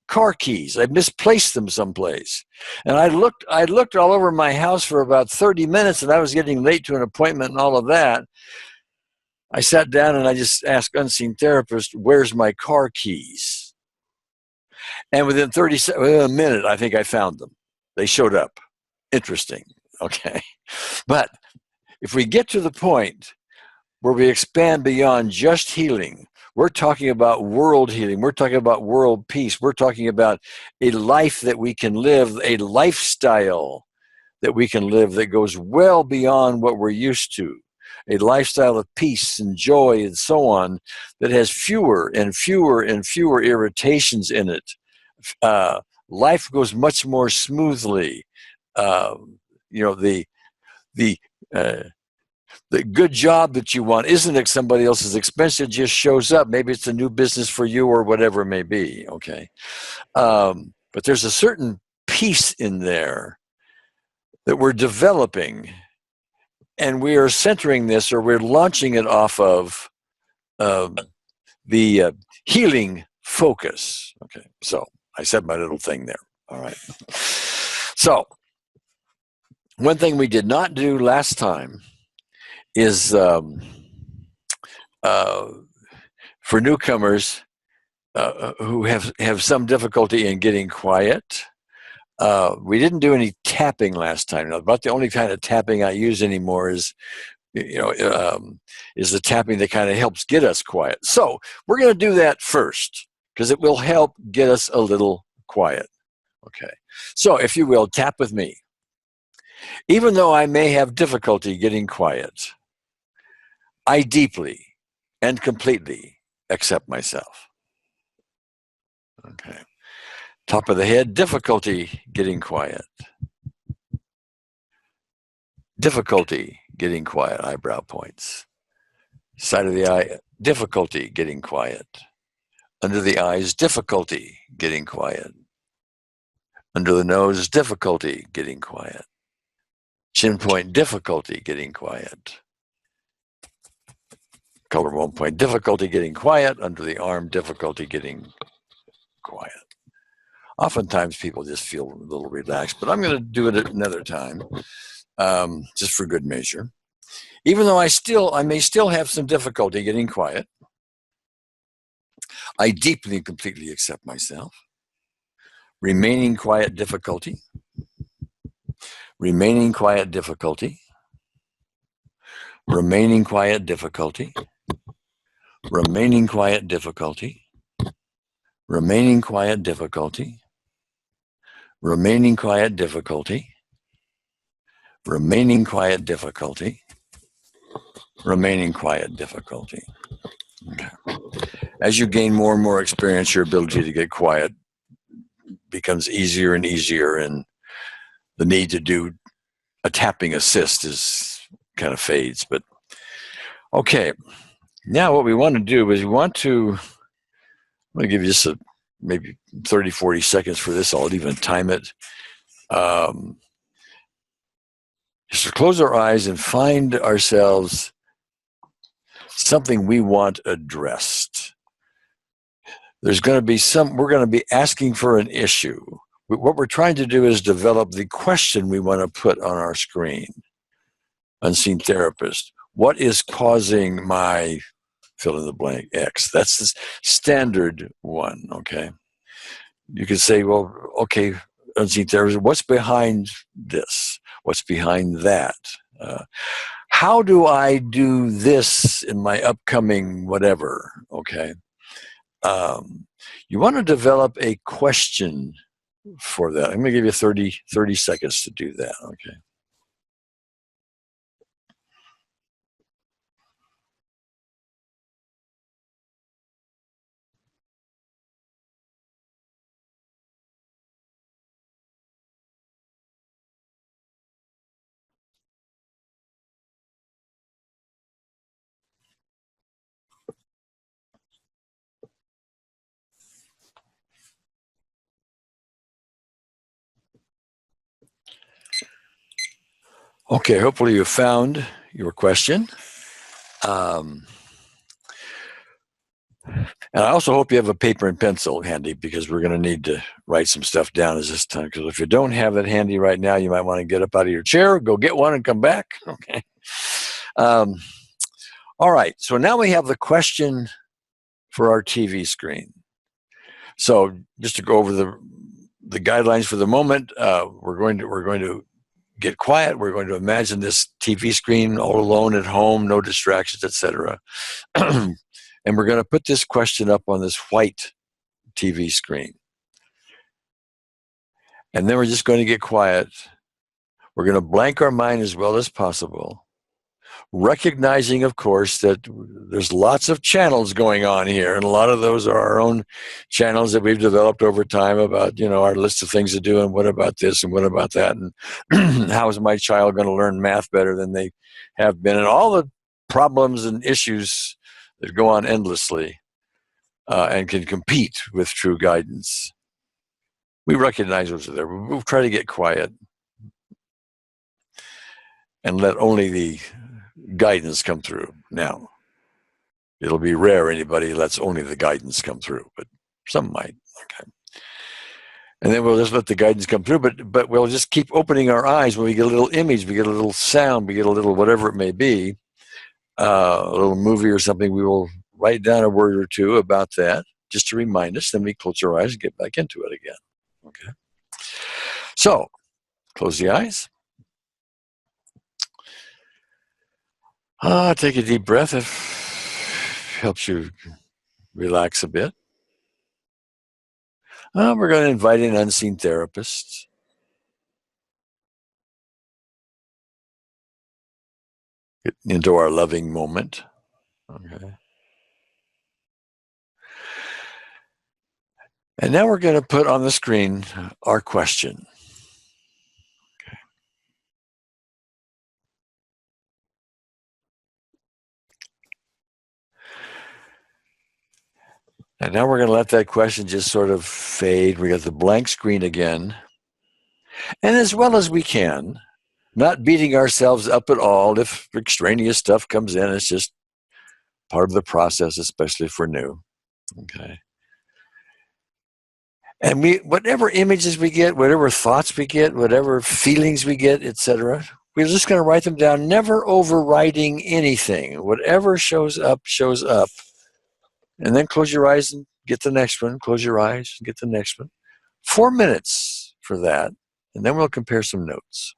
A: car keys. I misplaced them someplace, and I looked all over my house for about 30 minutes, and I was getting late to an appointment and all of that. I sat down and I just asked Unseen Therapist, "Where's my car keys?" And within a minute, I think I found them. They showed up. Interesting. Okay, but if we get to the point where we expand beyond just healing, we're talking about world healing. We're talking about world peace. We're talking about a life that we can live, a lifestyle that we can live that goes well beyond what we're used to, a lifestyle of peace and joy and so on, that has fewer and fewer and fewer irritations in it. Life goes much more smoothly. The good job that you want isn't at somebody else's expense. It just shows up. Maybe it's a new business for you or whatever it may be. Okay. But there's a certain peace in there that we're developing, and we are centering this, or we're launching it off of the healing focus. Okay. So I said my little thing there. All right. So one thing we did not do last time is for newcomers who have some difficulty in getting quiet. We didn't do any tapping last time. Now, about the only kind of tapping I use anymore is the tapping that kind of helps get us quiet. So we're going to do that first, because it will help get us a little quiet. Okay. So if you will, tap with me. Even though I may have difficulty getting quiet, I deeply and completely accept myself. Okay. Top of the head, difficulty getting quiet. Difficulty getting quiet, eyebrow points. Side of the eye, difficulty getting quiet. Under the eyes, difficulty getting quiet. Under the nose, difficulty getting quiet. Chin point, difficulty getting quiet. Collarbone point, difficulty getting quiet. Under the arm, difficulty getting quiet. Oftentimes people just feel a little relaxed, but I'm going to do it another time, just for good measure. Even though I may still have some difficulty getting quiet, I deeply and completely accept myself. Remaining quiet, difficulty. Remaining quiet, difficulty. Remaining quiet, difficulty. Remaining quiet, difficulty. Remaining quiet, difficulty. Remaining quiet, difficulty. Remaining quiet, difficulty. Remaining quiet, difficulty. Okay. As you gain more and more experience, your ability to get quiet becomes easier and easier, and the need to do a tapping assist kind of fades. But okay, now what we want to do is I'm going to give you just maybe 30, 40 seconds for this. I'll even time it. Just to close our eyes and find ourselves something we want addressed. There's going to be we're going to be asking for an issue. What we're trying to do is develop the question we want to put on our screen. Unseen therapist. What is causing my fill in the blank X? That's the standard one, okay? You could say, well, okay, unseen therapist, what's behind this? What's behind that? How do I do this in my upcoming whatever, okay? You want to develop a question for that. I'm going to give you 30 seconds to do that, okay? Okay, hopefully you found your question. And I also hope you have a paper and pencil handy, because we're going to need to write some stuff down as this time. Because if you don't have it handy right now, you might want to get up out of your chair, go get one, and come back. Okay. All right. So now we have the question for our TV screen. So just to go over the guidelines for the moment, we're going to get quiet. We're going to imagine this TV screen all alone at home, no distractions, etc. And we're going to put this question up on this white TV screen. And then we're just going to get quiet. We're going to blank our mind as well as possible, recognizing, of course, that there's lots of channels going on here, and a lot of those are our own channels that we've developed over time about, our list of things to do, and what about this, and what about that, and how is my child going to learn math better than they have been, and all the problems and issues that go on endlessly and can compete with true guidance. We recognize those are there. We'll try to get quiet and let only the guidance come through. Now, it'll be rare anybody lets only the guidance come through, but some might. Okay. And then we'll just let the guidance come through, but we'll just keep opening our eyes when we get a little image, we get a little sound, we get a little whatever it may be, a little movie or something. We will write down a word or two about that just to remind us. Then we close our eyes and get back into it again. Okay. So, close the eyes. Take a deep breath. It helps you relax a bit. Well, we're going to invite in unseen therapists. Get into our loving moment. Okay. And now we're going to put on the screen our question. Okay. And now we're going to let that question just sort of fade. We got the blank screen again. And as well as we can, not beating ourselves up at all if extraneous stuff comes in. It's just part of the process, especially if we're new. Okay. And whatever images we get, whatever thoughts we get, whatever feelings we get, etc., we're just going to write them down, never overriding anything. Whatever shows up, shows up. And then close your eyes and get the next one. Close your eyes and get the next one. 4 minutes for that. And then we'll compare some notes.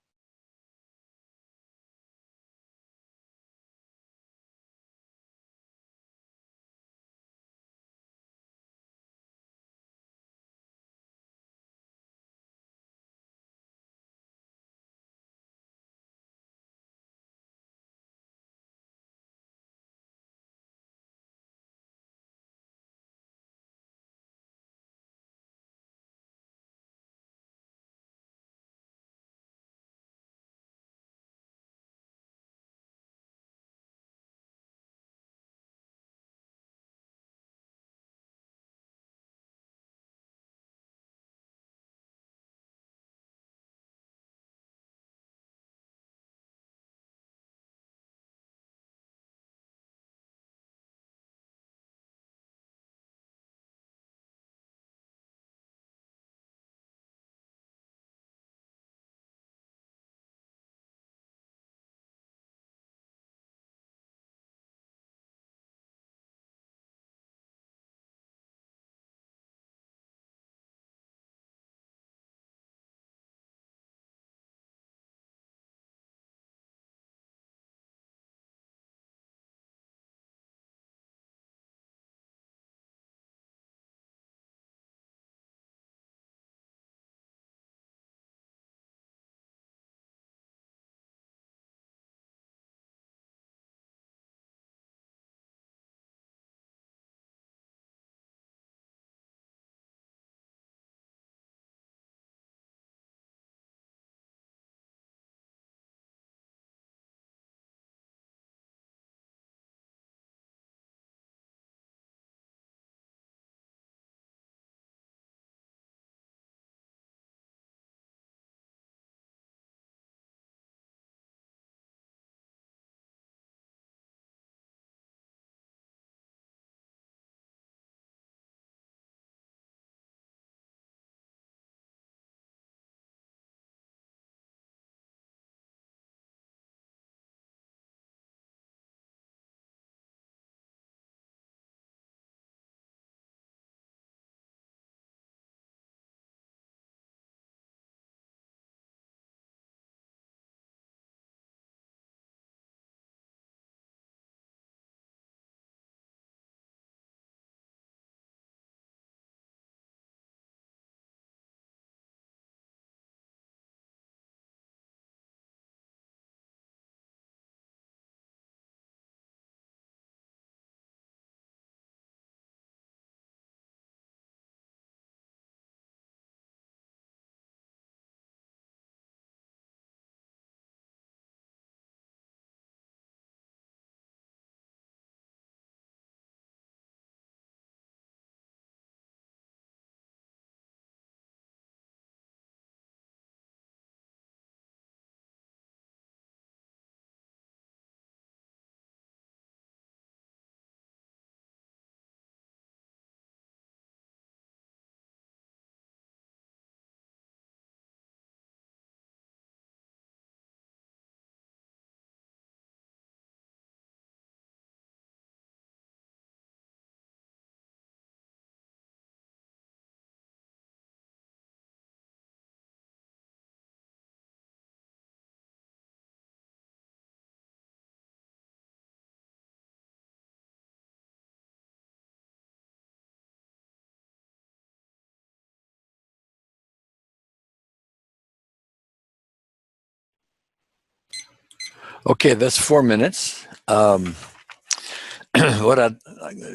A: Okay, that's 4 minutes.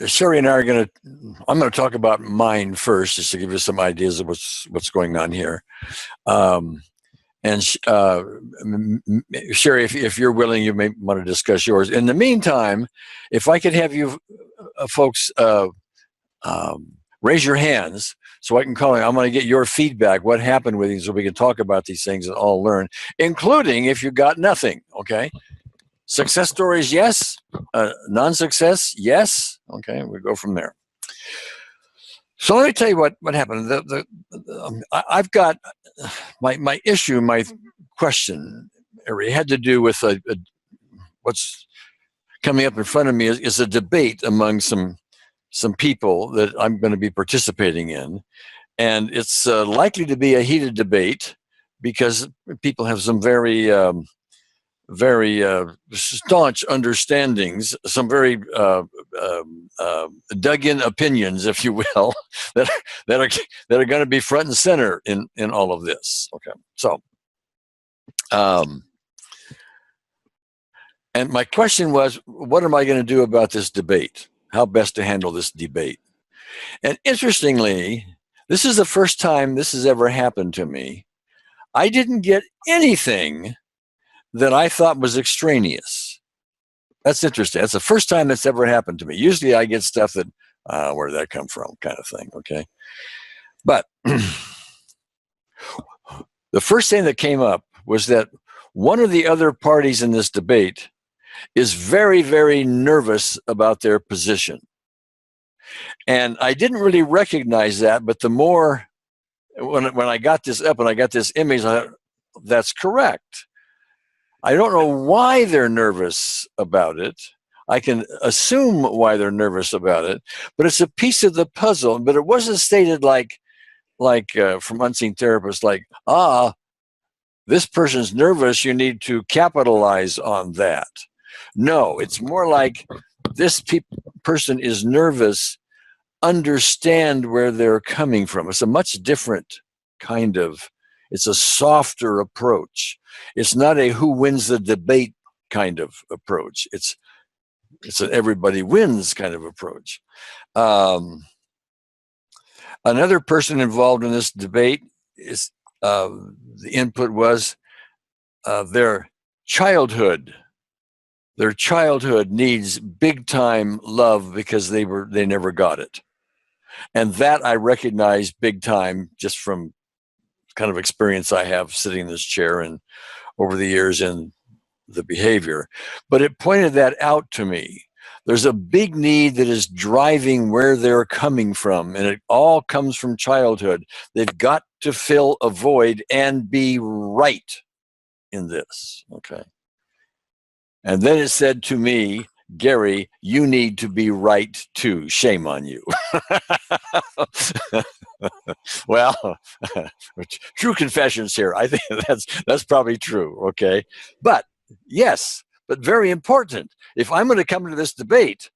A: Sherry and I are I'm going to talk about mine first, just to give you some ideas of what's going on here. Sherry, if you're willing, you may want to discuss yours. In the meantime, if I could have you folks raise your hands so I can call you. I'm going to get your feedback. What happened with these so we can talk about these things and all learn, including if you got nothing, okay? Success stories, yes. Non-success, yes. Okay, we go from there. So let me tell you what happened. I've got my issue, my question had to do with what's coming up in front of me is a debate among some people that I'm going to be participating in. And it's likely to be a heated debate because people have some very staunch understandings, some very dug-in opinions, if you will, that are going to be front and center in all of this. Okay, so, and my question was, what am I going to do about this debate? How best to handle this debate? And interestingly, this is the first time this has ever happened to me. I didn't get anything that I thought was extraneous. That's interesting. That's the first time that's ever happened to me. Usually I get stuff that, where did that come from, kind of thing, okay? But the first thing that came up was that one of the other parties in this debate is very, very nervous about their position. And I didn't really recognize that, but the more, when I got this up and I got this image, I thought, that's correct. I don't know why they're nervous about it. I can assume why they're nervous about it, but it's a piece of the puzzle. But it wasn't stated like from Unseen Therapists, like, this person's nervous, you need to capitalize on that. No, it's more like this person is nervous, understand where they're coming from. It's a much different kind of, it's a softer approach. It's not a who wins the debate kind of approach. It's an everybody wins kind of approach. Another person involved in this debate is, the input was their childhood. Their childhood needs big time love because they never got it. And that I recognize big time just from kind of experience I have sitting in this chair and over the years in the behavior. But it pointed that out to me. There's a big need that is driving where they're coming from, and it all comes from childhood. They've got to fill a void and be right in this, okay? And then it said to me, Gary, you need to be right too. Shame on you. Well, true confessions here. I think that's probably true, okay? But yes, but very important. If I'm going to come to this debate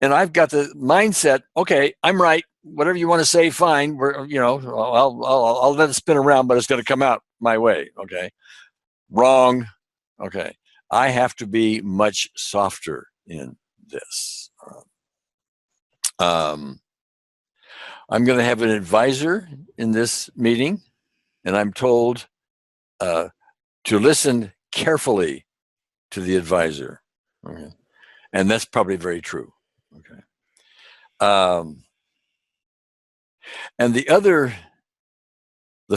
A: and I've got the mindset, okay, I'm right. Whatever you want to say, fine. I'll let it spin around, but it's going to come out my way, okay? Wrong, okay. I have to be much softer in this. I'm going to have an advisor in this meeting, and I'm told to listen carefully to the advisor. Okay. And that's probably very true. Okay. And the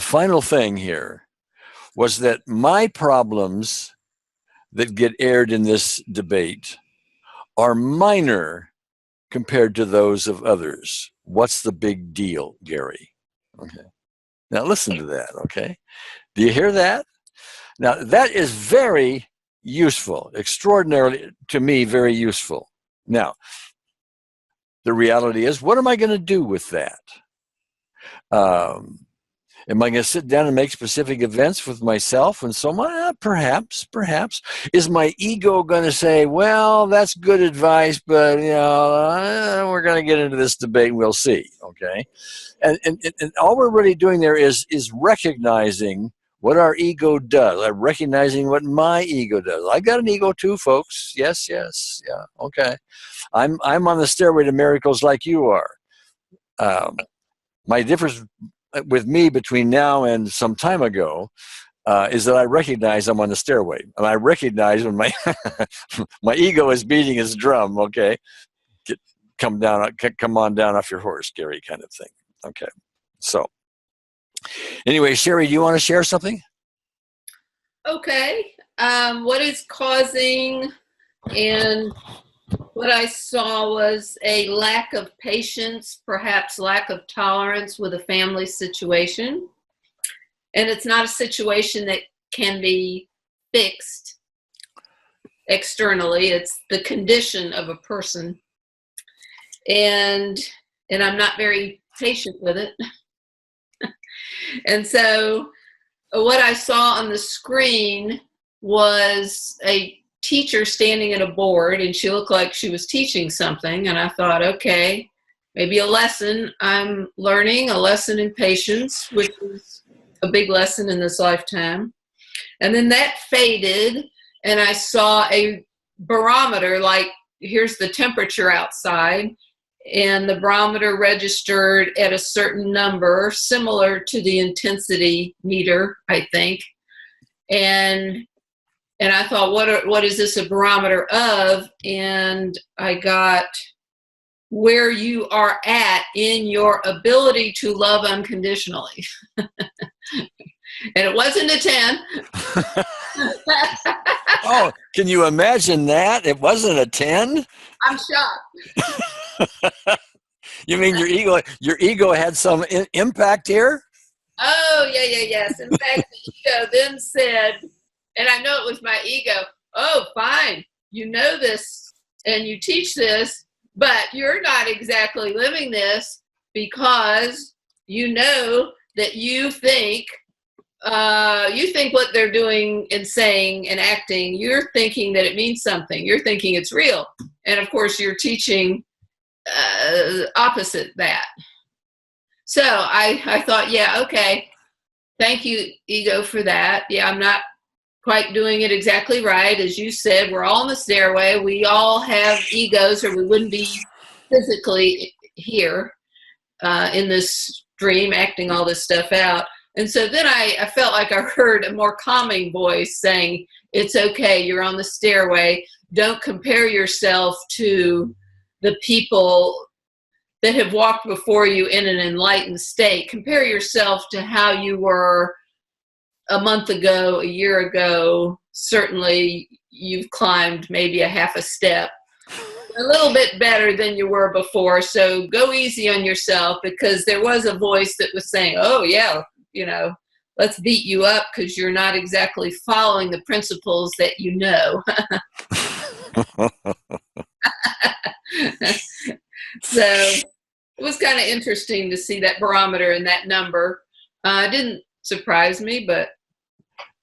A: final thing here was that my problems that get aired in this debate are minor compared to those of others. What's the big deal, Gary? Okay. Now listen to that, okay? Do you hear that? Now that is very useful, extraordinarily, to me, very useful. Now, the reality is, what am I going to do with that? Am I going to sit down and make specific events with myself and so on? Perhaps. Is my ego going to say, well, that's good advice, but we're going to get into this debate and we'll see, okay? And all we're really doing there is recognizing what our ego does. I'm recognizing what my ego does. I got an ego too, folks. Yes, yes, yeah, okay. I'm on the stairway to miracles like you are. My difference with me between now and some time ago is that I recognize I'm on the stairway, and I recognize when my my ego is beating its drum. Okay, come on down off your horse, Gary, kind of thing. Okay, so anyway, Sherry, do you want to share something?
C: Okay. What is causing, and what I saw was a lack of patience, perhaps lack of tolerance with a family situation. And it's not a situation that can be fixed externally. It's the condition of a person. And I'm not very patient with it. And so what I saw on the screen was a teacher standing at a board, and she looked like she was teaching something. And I thought, okay, maybe a lesson I'm learning, a lesson in patience, which is a big lesson in this lifetime. And then that faded, and I saw a barometer, like here's the temperature outside, and the barometer registered at a certain number, similar to the intensity meter, I think. And I thought, what is this a barometer of? And I got where you are at in your ability to love unconditionally. And it wasn't a 10.
A: Oh, can you imagine that? It wasn't a 10?
C: I'm shocked.
A: You mean your ego had some impact here?
C: Oh, yes. In fact, the ego then said, and I know it was my ego, oh, fine, you know this and you teach this, but you're not exactly living this because you know that you think what they're doing and saying and acting, you're thinking that it means something. You're thinking it's real. And of course, you're teaching opposite that. So I thought, yeah, okay, thank you, ego, for that. Yeah, I'm not quite doing it exactly right. As you said, we're all on the stairway. We all have egos, or we wouldn't be physically here in this dream acting all this stuff out. And so then I felt like I heard a more calming voice saying, it's okay, you're on the stairway. Don't compare yourself to the people that have walked before you in an enlightened state. Compare yourself to how you were a month ago, a year ago. Certainly you've climbed maybe a half a step, a little bit better than you were before. So go easy on yourself, because there was a voice that was saying, oh yeah, let's beat you up because you're not exactly following the principles that you know. So it was kind of interesting to see that barometer and that number. It didn't surprise me, but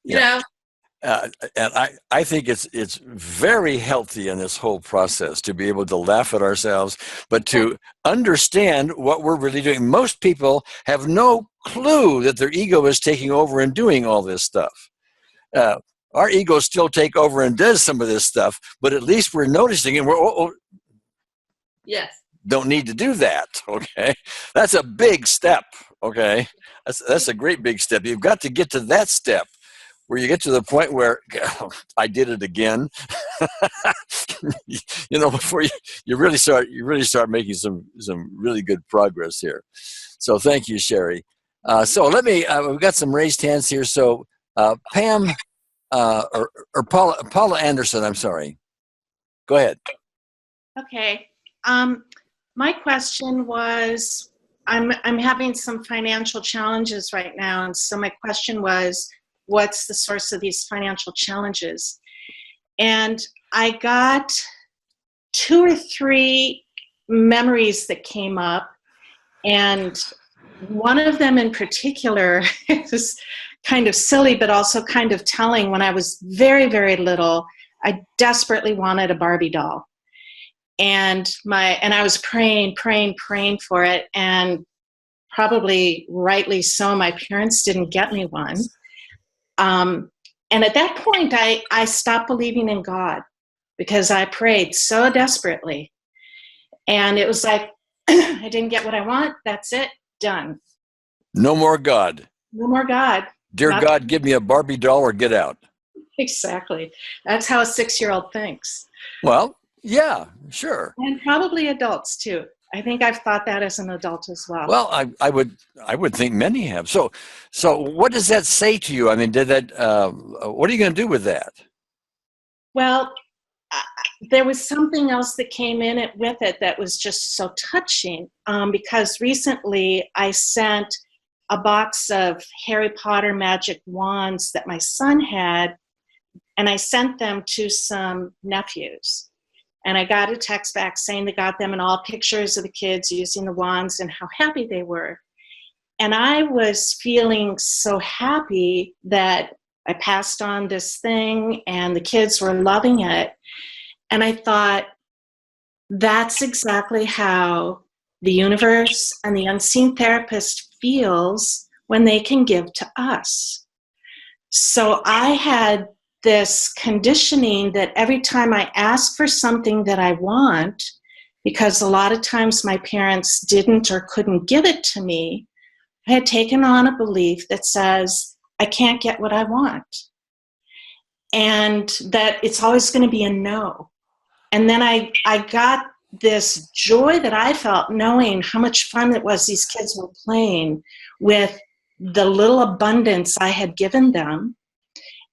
C: you know.
A: And I think it's very healthy in this whole process to be able to laugh at ourselves, but to understand what we're really doing. Most people have no clue that their ego is taking over and doing all this stuff. Our egos still take over and does some of this stuff, but at least we're noticing it. We're
C: Yes.
A: Don't need to do that. Okay, that's a big step. Okay, that's a great big step. You've got to get to that step where you get to the point where I did it again. Before you really start making some really good progress here. So thank you, Sherry. So let me. We've got some raised hands here. So Pam or Paula Anderson. I'm sorry. Go ahead.
H: Okay. My question was, I'm having some financial challenges right now, and so my question was, what's the source of these financial challenges? And I got 2 or 3 memories that came up, and one of them in particular is kind of silly, but also kind of telling. When I was very, very little, I desperately wanted a Barbie doll. And I was praying for it, and probably rightly so, my parents didn't get me one. And at that point, I stopped believing in God because I prayed so desperately. And it was like, I didn't get what I want. That's it. Done.
A: No more God.
H: No more God.
A: Dear
H: Not-
A: God, give me a Barbie doll or get out.
H: Exactly. That's how a 6-year-old thinks.
A: Well, yeah, sure.
H: And probably adults too. I think I've thought that as an adult as well.
A: Well, I would think many have. So what does that say to you? I mean, did that? What are you going to do with that?
H: Well, there was something else that came in it with it that was just so touching, because recently I sent a box of Harry Potter magic wands that my son had, and I sent them to some nephews. And I got a text back saying they got them and all pictures of the kids using the wands and how happy they were. And I was feeling so happy that I passed on this thing and the kids were loving it. And I thought, that's exactly how the universe and the unseen therapist feels when they can give to us. So I had this conditioning that every time I ask for something that I want, because a lot of times my parents didn't or couldn't give it to me, I had taken on a belief that says, I can't get what I want. And that it's always going to be a no. And then I got this joy that I felt knowing how much fun it was these kids were playing with the little abundance I had given them,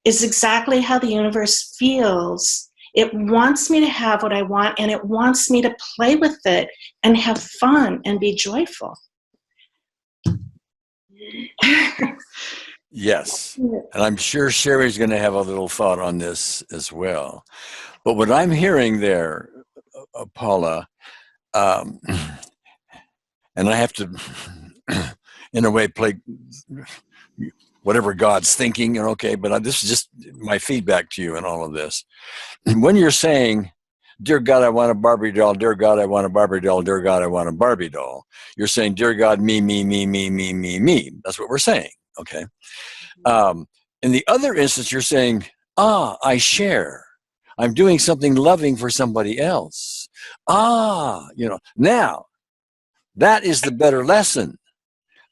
H: is exactly how the universe feels. It wants me to have what I want, and it wants me to play with it and have fun and be joyful.
A: Yes. And I'm sure Sherry's going to have a little thought on this as well. But what I'm hearing there, Paula, and I have to, in a way, play whatever God's thinking, okay, but this is just my feedback to you in all of this. When you're saying, dear God, I want a Barbie doll, dear God, I want a Barbie doll, dear God, I want a Barbie doll, you're saying, dear God, me, me, me, me, me, me, me. That's what we're saying, okay? In the other instance, you're saying, I share. I'm doing something loving for somebody else. Now, that is the better lesson.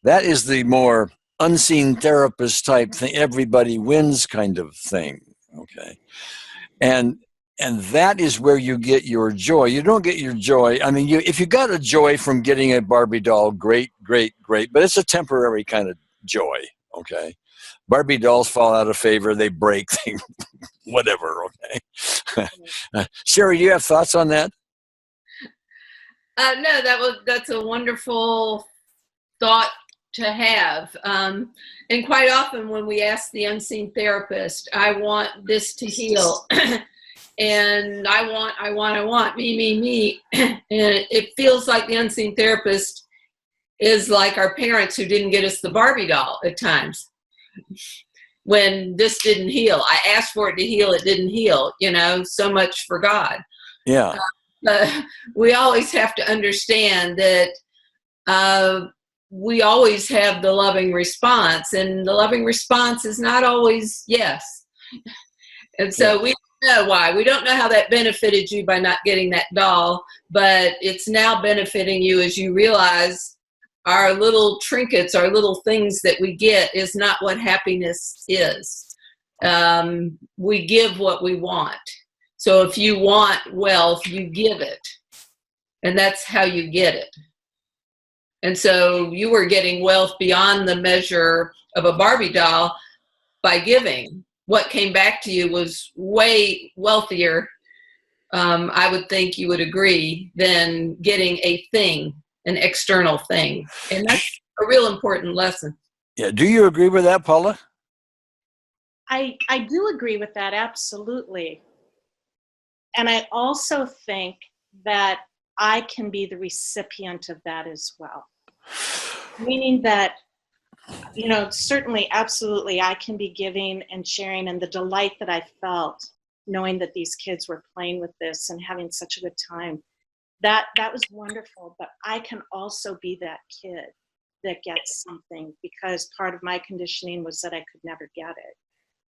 A: That is the more unseen therapist type thing, everybody wins kind of thing, okay? And that is where you get your joy. You don't get your joy. I mean, if you got a joy from getting a Barbie doll, great, great, great, but it's a temporary kind of joy, okay? Barbie dolls fall out of favor, they break, whatever, okay? Sherry, do you have thoughts on that?
C: No, that's a wonderful thought to have. And quite often when we ask the unseen therapist, I want this to heal, and I want, me, and it feels like the unseen therapist is like our parents who didn't get us the Barbie doll at times. When this didn't heal, I asked for it to heal, it didn't heal, so much for God.
A: Yeah.
C: We always have to understand that we always have the loving response, and the loving response is not always yes. And so we don't know why. We don't know how that benefited you by not getting that doll, but it's now benefiting you as you realize our little trinkets, our little things that we get is not what happiness is. We give what we want. So if you want wealth, you give it. And that's how you get it. And so you were getting wealth beyond the measure of a Barbie doll by giving. What came back to you was way wealthier, I would think you would agree, than getting a thing, an external thing. And that's a real important lesson.
A: Yeah. Do you agree with that, Paula?
H: I do agree with that, absolutely. And I also think that I can be the recipient of that as well. Meaning that, certainly, absolutely, I can be giving and sharing, and the delight that I felt knowing that these kids were playing with this and having such a good time, that was wonderful. But I can also be that kid that gets something, because part of my conditioning was that I could never get it.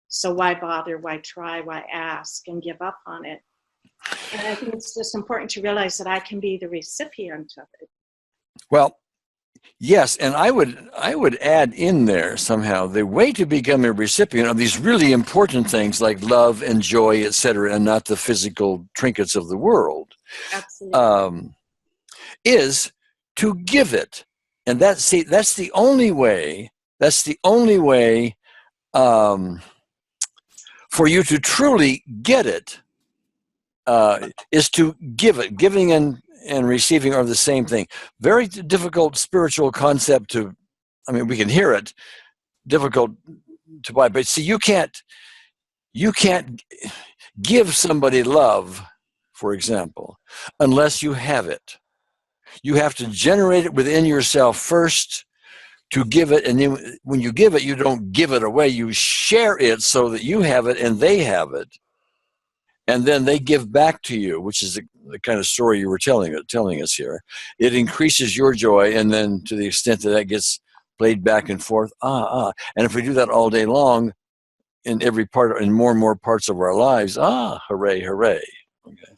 H: So why bother? Why try? Why ask and give up on it? And I think it's just important to realize that I can be the recipient of it.
A: Well, yes, and I would add in there somehow the way to become a recipient of these really important things like love and joy, etc., and not the physical trinkets of the world,
H: Absolutely.
A: is to give it. And that's the only way. That's the only way for you to truly get it. Is to give it. Giving and receiving are the same thing. Very difficult spiritual concept to, I mean, we can hear it, difficult to buy, but see, you can't give somebody love, for example, unless you have it. You have to generate it within yourself first to give it, and then when you give it, you don't give it away, you share it so that you have it and they have it. And then they give back to you, which is the kind of story you were telling us here. It increases your joy, and then to the extent that gets played back and forth, And if we do that all day long, in more and more parts of our lives, hooray, hooray. Okay.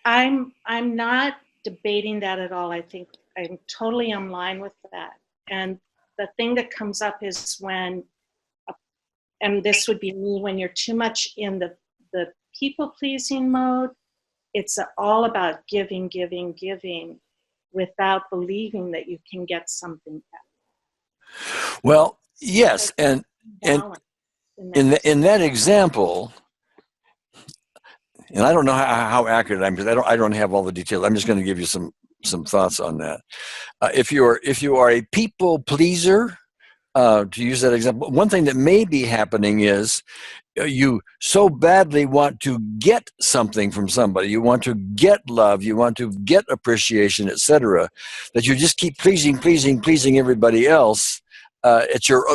H: I'm not debating that at all. I think I'm totally in line with that. And the thing that comes up is when, and this would be me, when you're too much in the people-pleasing mode, it's all about giving, giving, giving without believing that you can get something back.
A: Well, yes, and in that example, and I don't know how accurate I'm, because I don't have all the details. I'm just going to give you some thoughts on that. If you are a people pleaser, to use that example, one thing that may be happening is you so badly want to get something from somebody, you want to get love, you want to get appreciation, etc., that you just keep pleasing everybody else at your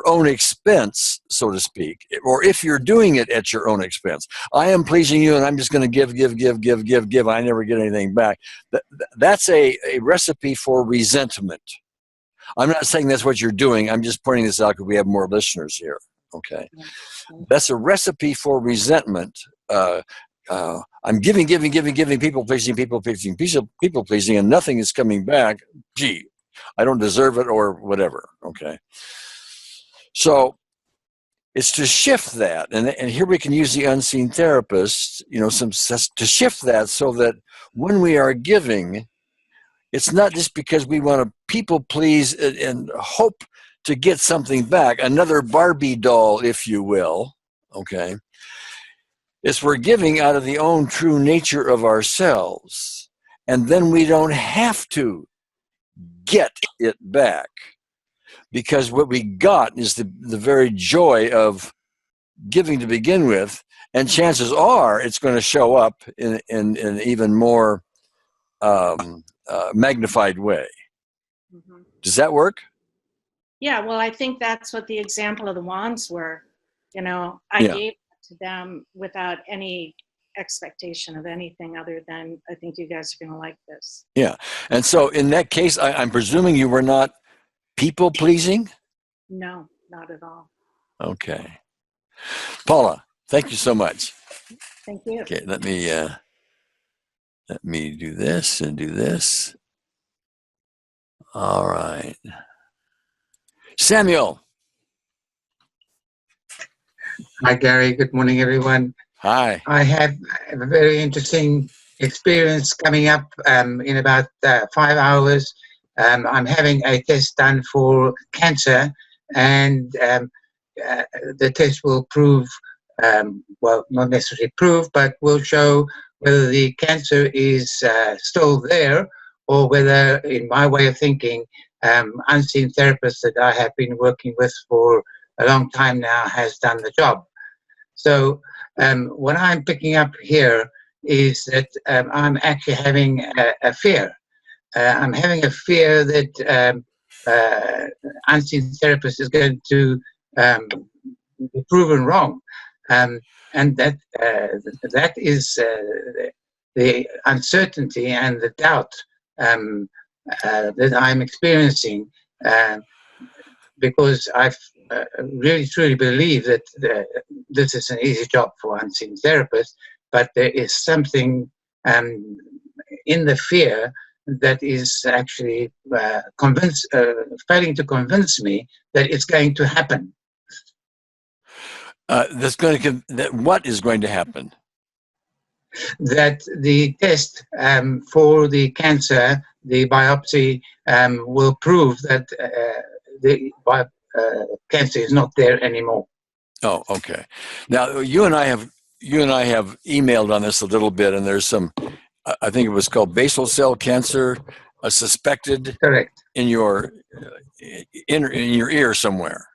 A: own expense, so to speak, or if you're doing it at your own expense. I am pleasing you, and I'm just going to give. I never get anything back. That's a recipe for resentment. I'm not saying that's what you're doing. I'm just pointing this out because we have more listeners here. Okay. That's a recipe for resentment. I'm giving, people pleasing, and nothing is coming back. Gee, I don't deserve it, or whatever. Okay. So it's to shift that. And here we can use the unseen therapist, to shift that so that when we are giving, it's not just because we want to people please and hope to get something back, another Barbie doll, if you will, okay? It's we're giving out of the own true nature of ourselves, and then we don't have to get it back, because what we got is the very joy of giving to begin with, and chances are it's going to show up in an even more magnified way.
H: Mm-hmm.
A: Does that work?
H: Yeah, well, I think that's what the example of the wands were. I gave to them without any expectation of anything other than, I think you guys are going to like this.
A: Yeah. And so in that case, I'm presuming you were not people pleasing?
H: No, not at all.
A: Okay. Paula, thank you so much.
H: Thank you.
A: Okay, let me do this and do this. All right. Samuel.
I: Hi, Gary. Good morning, everyone.
A: Hi.
I: I have a very interesting experience coming up in about 5 hours. I'm having a test done for cancer, and the test will prove, well, not necessarily prove, but will show whether the cancer is still there, or whether, in my way of thinking, unseen therapists that I have been working with for a long time now has done the job. So what I'm picking up here is that I'm actually having a fear. I'm having a fear that unseen therapist is going to be proven wrong, and that is the uncertainty and the doubt that I'm experiencing. because I really truly believe that this is an easy job for unseen therapists, but there is something in the fear that is actually failing to convince me that it's going to happen.
A: What is going to happen?
I: That the test for the cancer, the biopsy, will prove that the cancer is not there anymore.
A: Oh, okay. Now you and I have emailed on this a little bit, and there's some. I think it was called basal cell cancer, suspected.
I: Correct.
A: In your in your ear somewhere.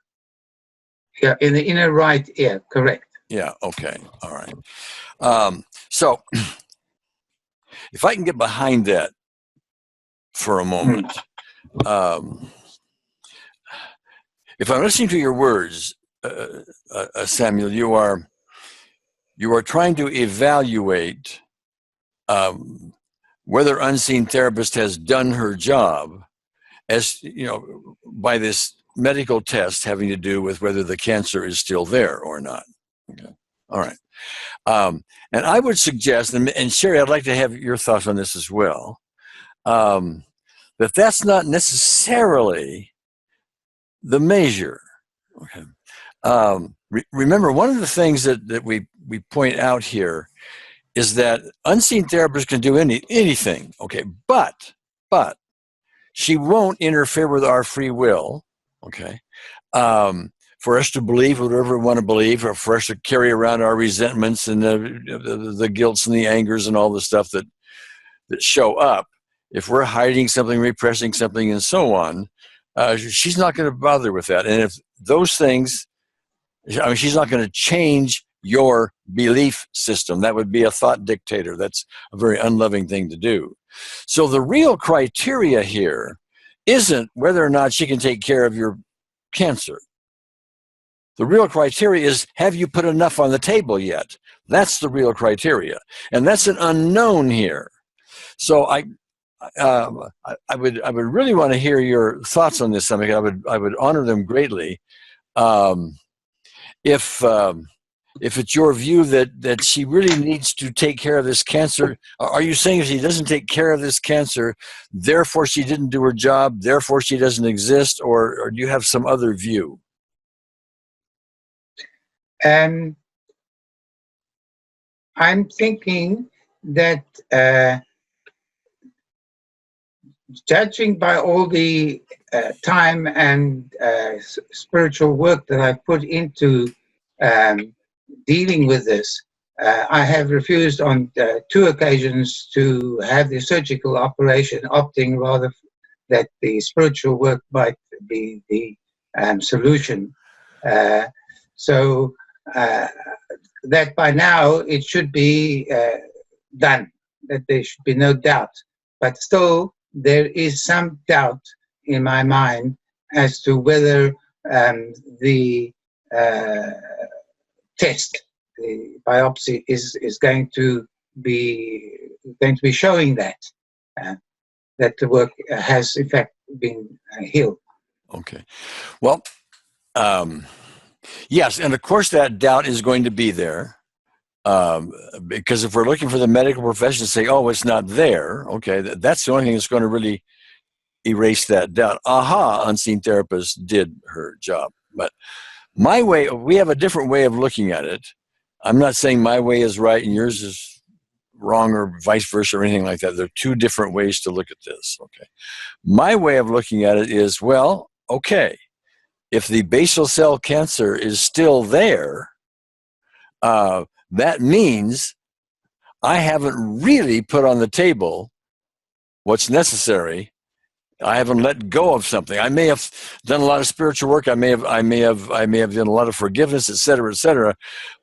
I: Yeah, in the inner right ear. Correct.
A: Yeah. Okay. All right. So, if I can get behind that for a moment, if I'm listening to your words, Samuel, you are trying to evaluate whether Unseen Therapist has done her job, as you know, by this medical test having to do with whether the cancer is still there or not. Okay. All right. And I would suggest, and Sherry, I'd like to have your thoughts on this as well, that that's not necessarily the measure. Okay. Remember, one of the things that we point out here is that unseen therapists can do anything. Okay, but she won't interfere with our free will. Okay. For us to believe whatever we want to believe, or for us to carry around our resentments and the guilts and the angers and all the stuff that show up. If we're hiding something, repressing something, and so on, she's not going to bother with that. And if those things, I mean, she's not going to change your belief system. That would be a thought dictator. That's a very unloving thing to do. So the real criteria here isn't whether or not she can take care of your cancer. The real criteria is, have you put enough on the table yet? That's the real criteria. And that's an unknown here. So I would really want to hear your thoughts on this. I would honor them greatly. If it's your view that she really needs to take care of this cancer, are you saying if she doesn't take care of this cancer, therefore she didn't do her job, therefore she doesn't exist, or do you have some other view?
I: I'm thinking that judging by all the time and spiritual work that I put into dealing with this, I have refused on 2 occasions to have the surgical operation, opting rather that the spiritual work might be the solution. So that by now it should be done, that there should be no doubt. But still, there is some doubt in my mind as to whether the test, the biopsy, is going to be showing that the work has in fact been healed.
A: Okay. Well, yes, and of course that doubt is going to be there, because if we're looking for the medical profession to say, oh, it's not there, okay, that's the only thing that's going to really erase that doubt. Aha, unseen therapist did her job. But my way, we have a different way of looking at it. I'm not saying my way is right and yours is wrong or vice versa or anything like that. There are 2 different ways to look at this, okay? My way of looking at it is, well, okay, if the basal cell cancer is still there, that means I haven't really put on the table what's necessary. I haven't let go of something. I may have done a lot of spiritual work. I may have done a lot of forgiveness, et cetera,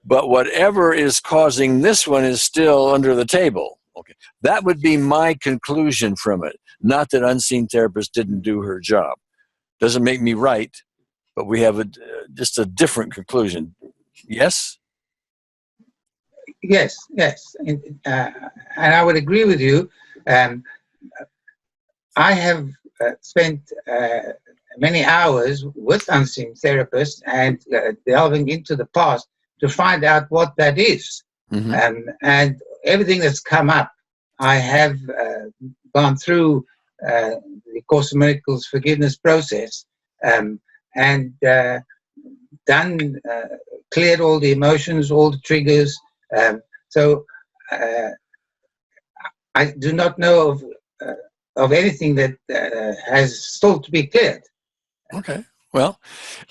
A: but whatever is causing this one is still under the table. Okay, that would be my conclusion from it. Not that unseen therapist didn't do her job. Doesn't make me right, but we have just a different conclusion. Yes?
I: Yes. And I would agree with you. I have spent many hours with unseen therapists and delving into the past to find out what that is. And everything that's come up, I have gone through the Course in Miracles forgiveness process and done, cleared all the emotions, all the triggers. So I do not know of anything that has still to be cleared.
A: Okay. Well,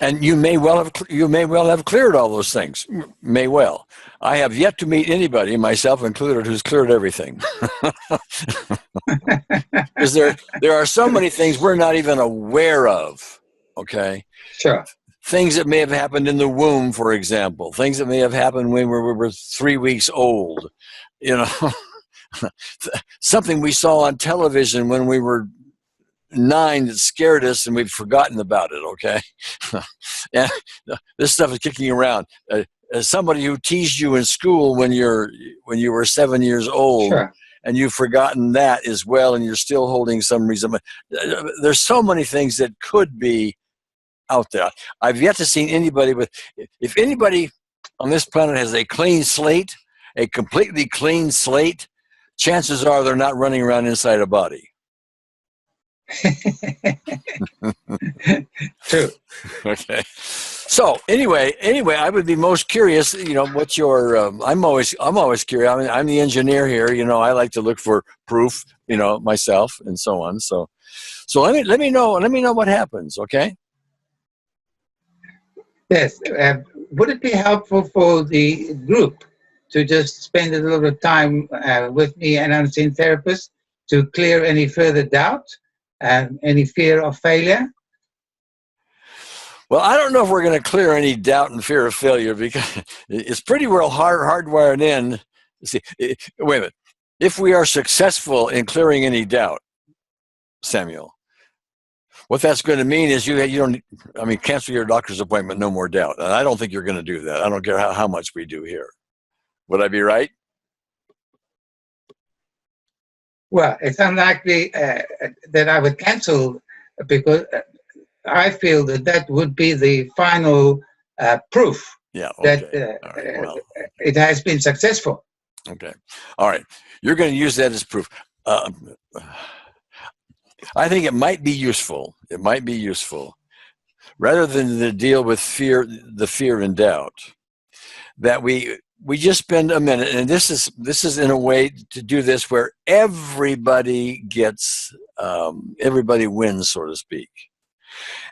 A: and you may well have cleared all those things. May well. I have yet to meet anybody, myself included, who's cleared everything. Because there are so many things we're not even aware of. Okay.
I: Sure.
A: Things that may have happened in the womb, for example. Things that may have happened when we were 3 weeks old. You know, something we saw on television when we were 9 that scared us and we've forgotten about it. Okay. And this stuff is kicking around. As somebody who teased you in school when you were 7 years old,
I: Sure.
A: and you've forgotten that as well, and you're still holding some resentment. There's so many things that could be out there. I've yet to see anybody if anybody on this planet has a clean slate, a completely clean slate, chances are they're not running around inside a body.
I: True.
A: Okay. So anyway, I would be most curious. You know, what's your? I'm always curious. I mean, I'm the engineer here. You know, I like to look for proof. You know, myself and so on. So let me know. Let me know what happens. Okay.
I: Yes. Would it be helpful for the group to just spend a little bit of time with me and unseen therapist to clear any further doubt? Any fear of failure?
A: Well, I don't know if we're going to clear any doubt and fear of failure because it's pretty well hardwired in. See, wait a minute. If we are successful in clearing any doubt, Samuel, what that's going to mean is you don't. I mean, cancel your doctor's appointment, no more doubt. And I don't think you're going to do that. I don't care how much we do here. Would I be right?
I: Well, it's unlikely that I would cancel because I feel that would be the final proof that it has been successful.
A: Okay. All right. You're going to use that as proof. I think it might be useful. It might be useful rather than to deal with the fear and doubt, that we just spend a minute, and this is in a way to do this where everybody gets, everybody wins, so to speak.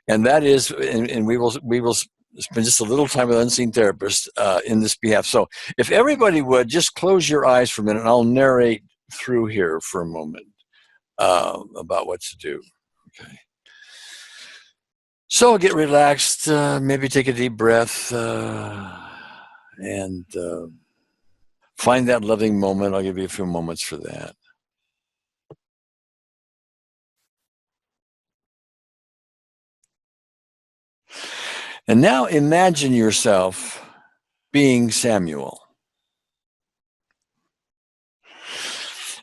A: And that is, and we will spend just a little time with unseen therapists in this behalf. So if everybody would just close your eyes for a minute, and I'll narrate through here for a moment about what to do. Okay. So get relaxed, maybe take a deep breath, and find that loving moment. I'll give you a few moments for that. And now imagine yourself being Samuel.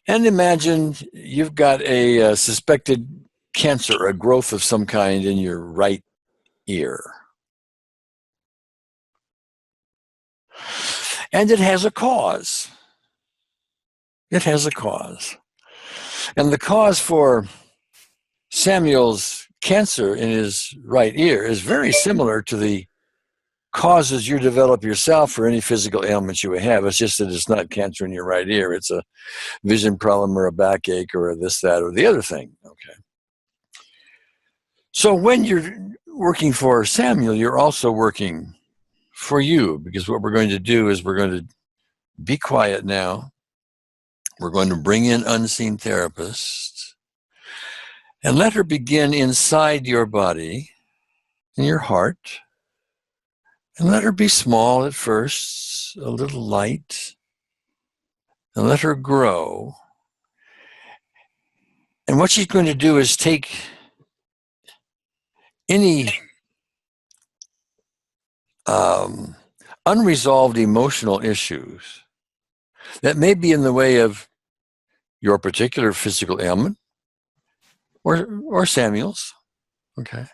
A: And imagine you've got a suspected cancer, a growth of some kind in your right ear. And it has a cause. It has a cause. And the cause for Samuel's cancer in his right ear is very similar to the causes you develop yourself for any physical ailments you have. It's just that it's not cancer in your right ear. It's a vision problem or a backache or a this, that, or the other thing. Okay. So when you're working for Samuel, you're also working for you, because what we're going to do is we're going to be quiet now. We're going to bring in unseen therapists and let her begin inside your body, in your heart, and let her be small at first, a little light, and let her grow. And what she's going to do is take any unresolved emotional issues that may be in the way of your particular physical ailment or Samuel's, okay?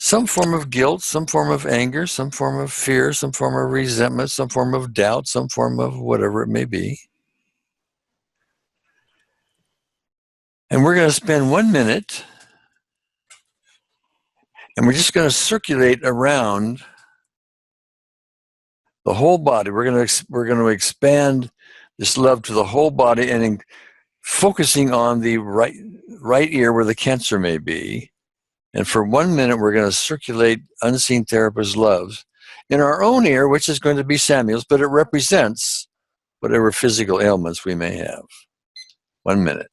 A: some form of guilt, some form of anger, some form of fear, some form of resentment, some form of doubt, some form of whatever it may be. And we're going to spend 1 minute and we're just going to circulate around the whole body. We're going to expand this love to the whole body and focusing on the right ear where the cancer may be. And for 1 minute, we're going to circulate unseen therapist love in our own ear, which is going to be Samuel's, but it represents whatever physical ailments we may have. 1 minute.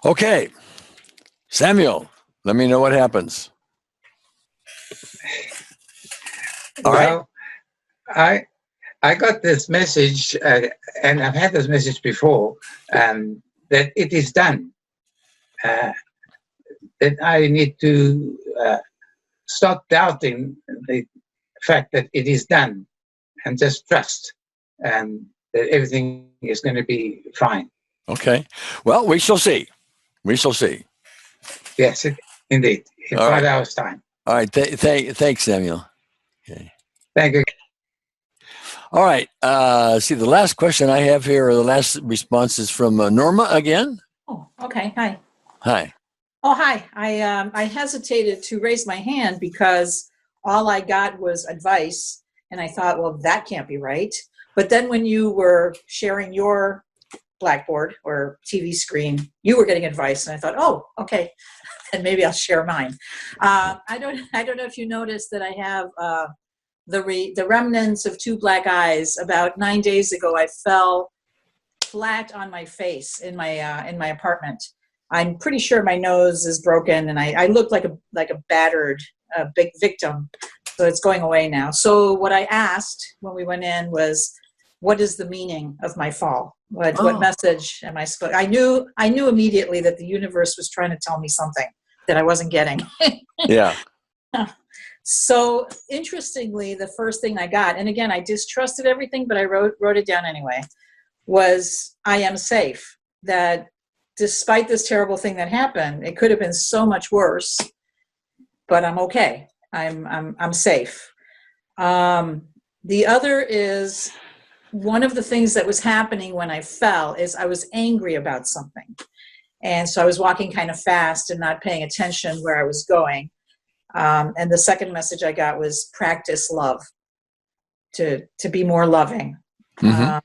A: Okay, Samuel, let me know what happens. All right.
I: Well, I got this message, and I've had this message before, that it is done. That I need to stop doubting the fact that it is done and just trust that everything is going to be fine.
A: Okay. Well, we shall see. We shall see.
I: Yes, indeed. In
A: All
I: 5
A: right.
I: hours' time.
A: All right. Thanks, Samuel. Okay.
I: Thank you.
A: All right. See, the last question I have here, or the last response is from Norma again.
D: Oh, okay. Hi.
A: Hi.
D: Oh, hi. I hesitated to raise my hand because all I got was advice, and I thought, well, that can't be right. But then when you were sharing your Blackboard or TV screen, you were getting advice, and I thought, oh, okay, then maybe I'll share mine. I don't know if you noticed that I have the remnants of 2 black eyes. About 9 days ago, I fell flat on my face in my apartment. I'm pretty sure my nose is broken, and I look like a battered big victim. So it's going away now. So what I asked when we went in was, what is the meaning of my fall? What message am I supposed? I knew immediately that the universe was trying to tell me something that I wasn't getting.
A: Yeah.
D: So interestingly, the first thing I got, and again, I distrusted everything, but I wrote it down anyway, was I am safe. That despite this terrible thing that happened, it could have been so much worse, but I'm okay. I'm safe. The other is, one of the things that was happening when I fell is I was angry about something. And so I was walking kind of fast and not paying attention where I was going. And the second message I got was practice love, to be more loving.
A: Mm-hmm.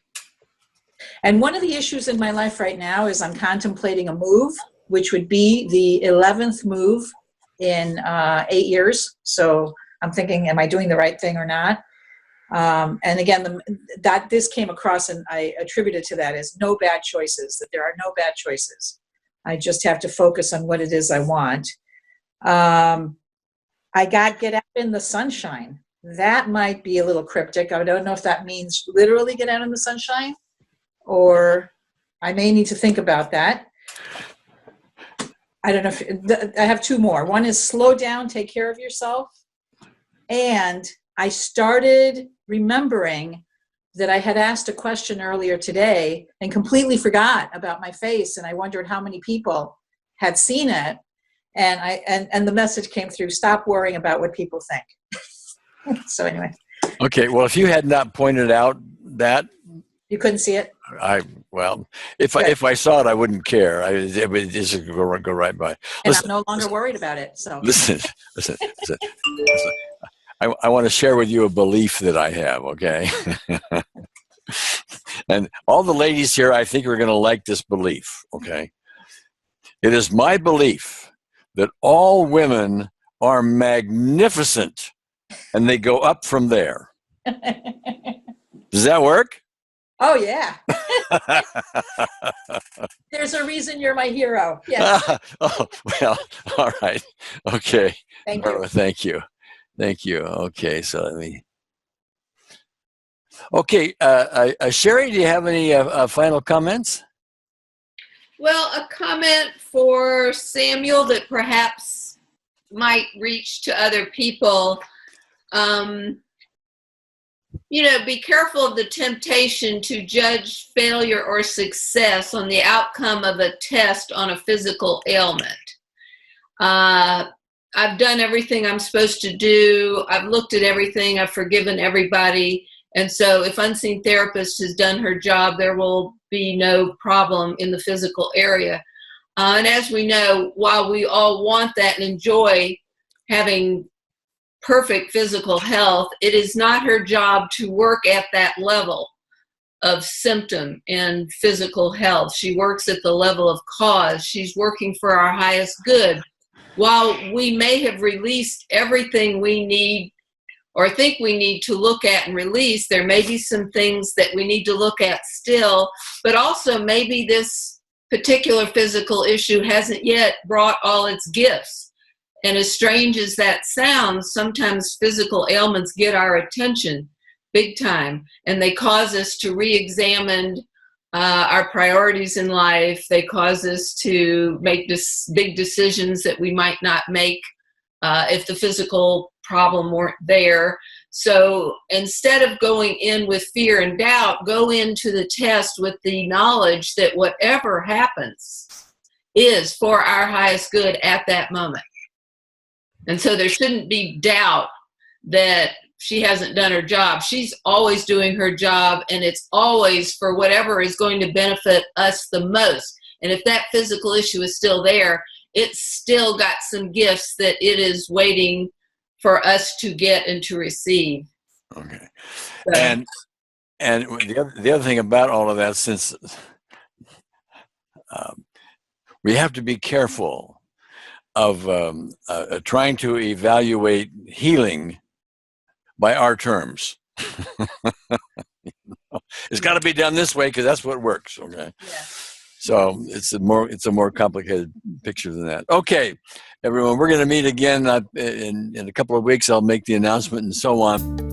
D: And one of the issues in my life right now is I'm contemplating a move, which would be the 11th move in 8 years. So I'm thinking, am I doing the right thing or not? And again, this came across, and I attributed to that as no bad choices, that there are no bad choices. I just have to focus on what it is I want. I got get out in the sunshine. That might be a little cryptic. I don't know if that means literally get out in the sunshine, or I may need to think about that. I don't know if I have 2 more. One is slow down, take care of yourself. And I started remembering that I had asked a question earlier today and completely forgot about my face. And I wondered how many people had seen it. And the message came through, stop worrying about what people think. So anyway.
A: Okay. Well, if you had not pointed out that,
D: You couldn't see it?
A: Well, if I saw it, I wouldn't care. It would just go right by.
D: And
A: Listen,
D: I'm no longer worried about it. So
A: listen. I want to share with you a belief that I have, okay? And all the ladies here, I think, are going to like this belief, okay? It is my belief that all women are magnificent, and they go up from there. Does that work?
D: oh yeah, there's a reason you're my hero. Yes,
A: Oh, well, all right. Okay.
D: thank you.
A: Barbara, thank you. Thank you. Okay, so let me. Okay, Sherry, do you have any final comments?
C: Well, a comment for Samuel that perhaps might reach to other people. Be careful of the temptation to judge failure or success on the outcome of a test on a physical ailment. I've done everything I'm supposed to do. I've looked at everything. I've forgiven everybody. And so if Unseen Therapist has done her job, there will be no problem in the physical area. And as we know, while we all want that and enjoy having perfect physical health, it is not her job to work at that level of symptom and physical health. She works at the level of cause. She's working for our highest good. While we may have released everything we need or think we need to look at and release, there may be some things that we need to look at still, but also maybe this particular physical issue hasn't yet brought all its gifts. And as strange as that sounds, sometimes physical ailments get our attention big time, and they cause us to re-examine our priorities in life. They cause us to make big decisions that we might not make if the physical problem weren't there. So instead of going in with fear and doubt, go into the test with the knowledge that whatever happens is for our highest good at that moment. And so there shouldn't be doubt that she hasn't done her job. She's always doing her job, and it's always for whatever is going to benefit us the most. And if that physical issue is still there, it's still got some gifts that it is waiting for us to get and to receive.
A: Okay.
C: So,
A: And the other thing about all of that, since we have to be careful of trying to evaluate healing by our terms. It's got to be done this way because that's what works. Okay.
C: yeah.
A: So it's a more complicated picture than that. Okay, everyone, we're going to meet again in a couple of weeks. I'll make the announcement and so on.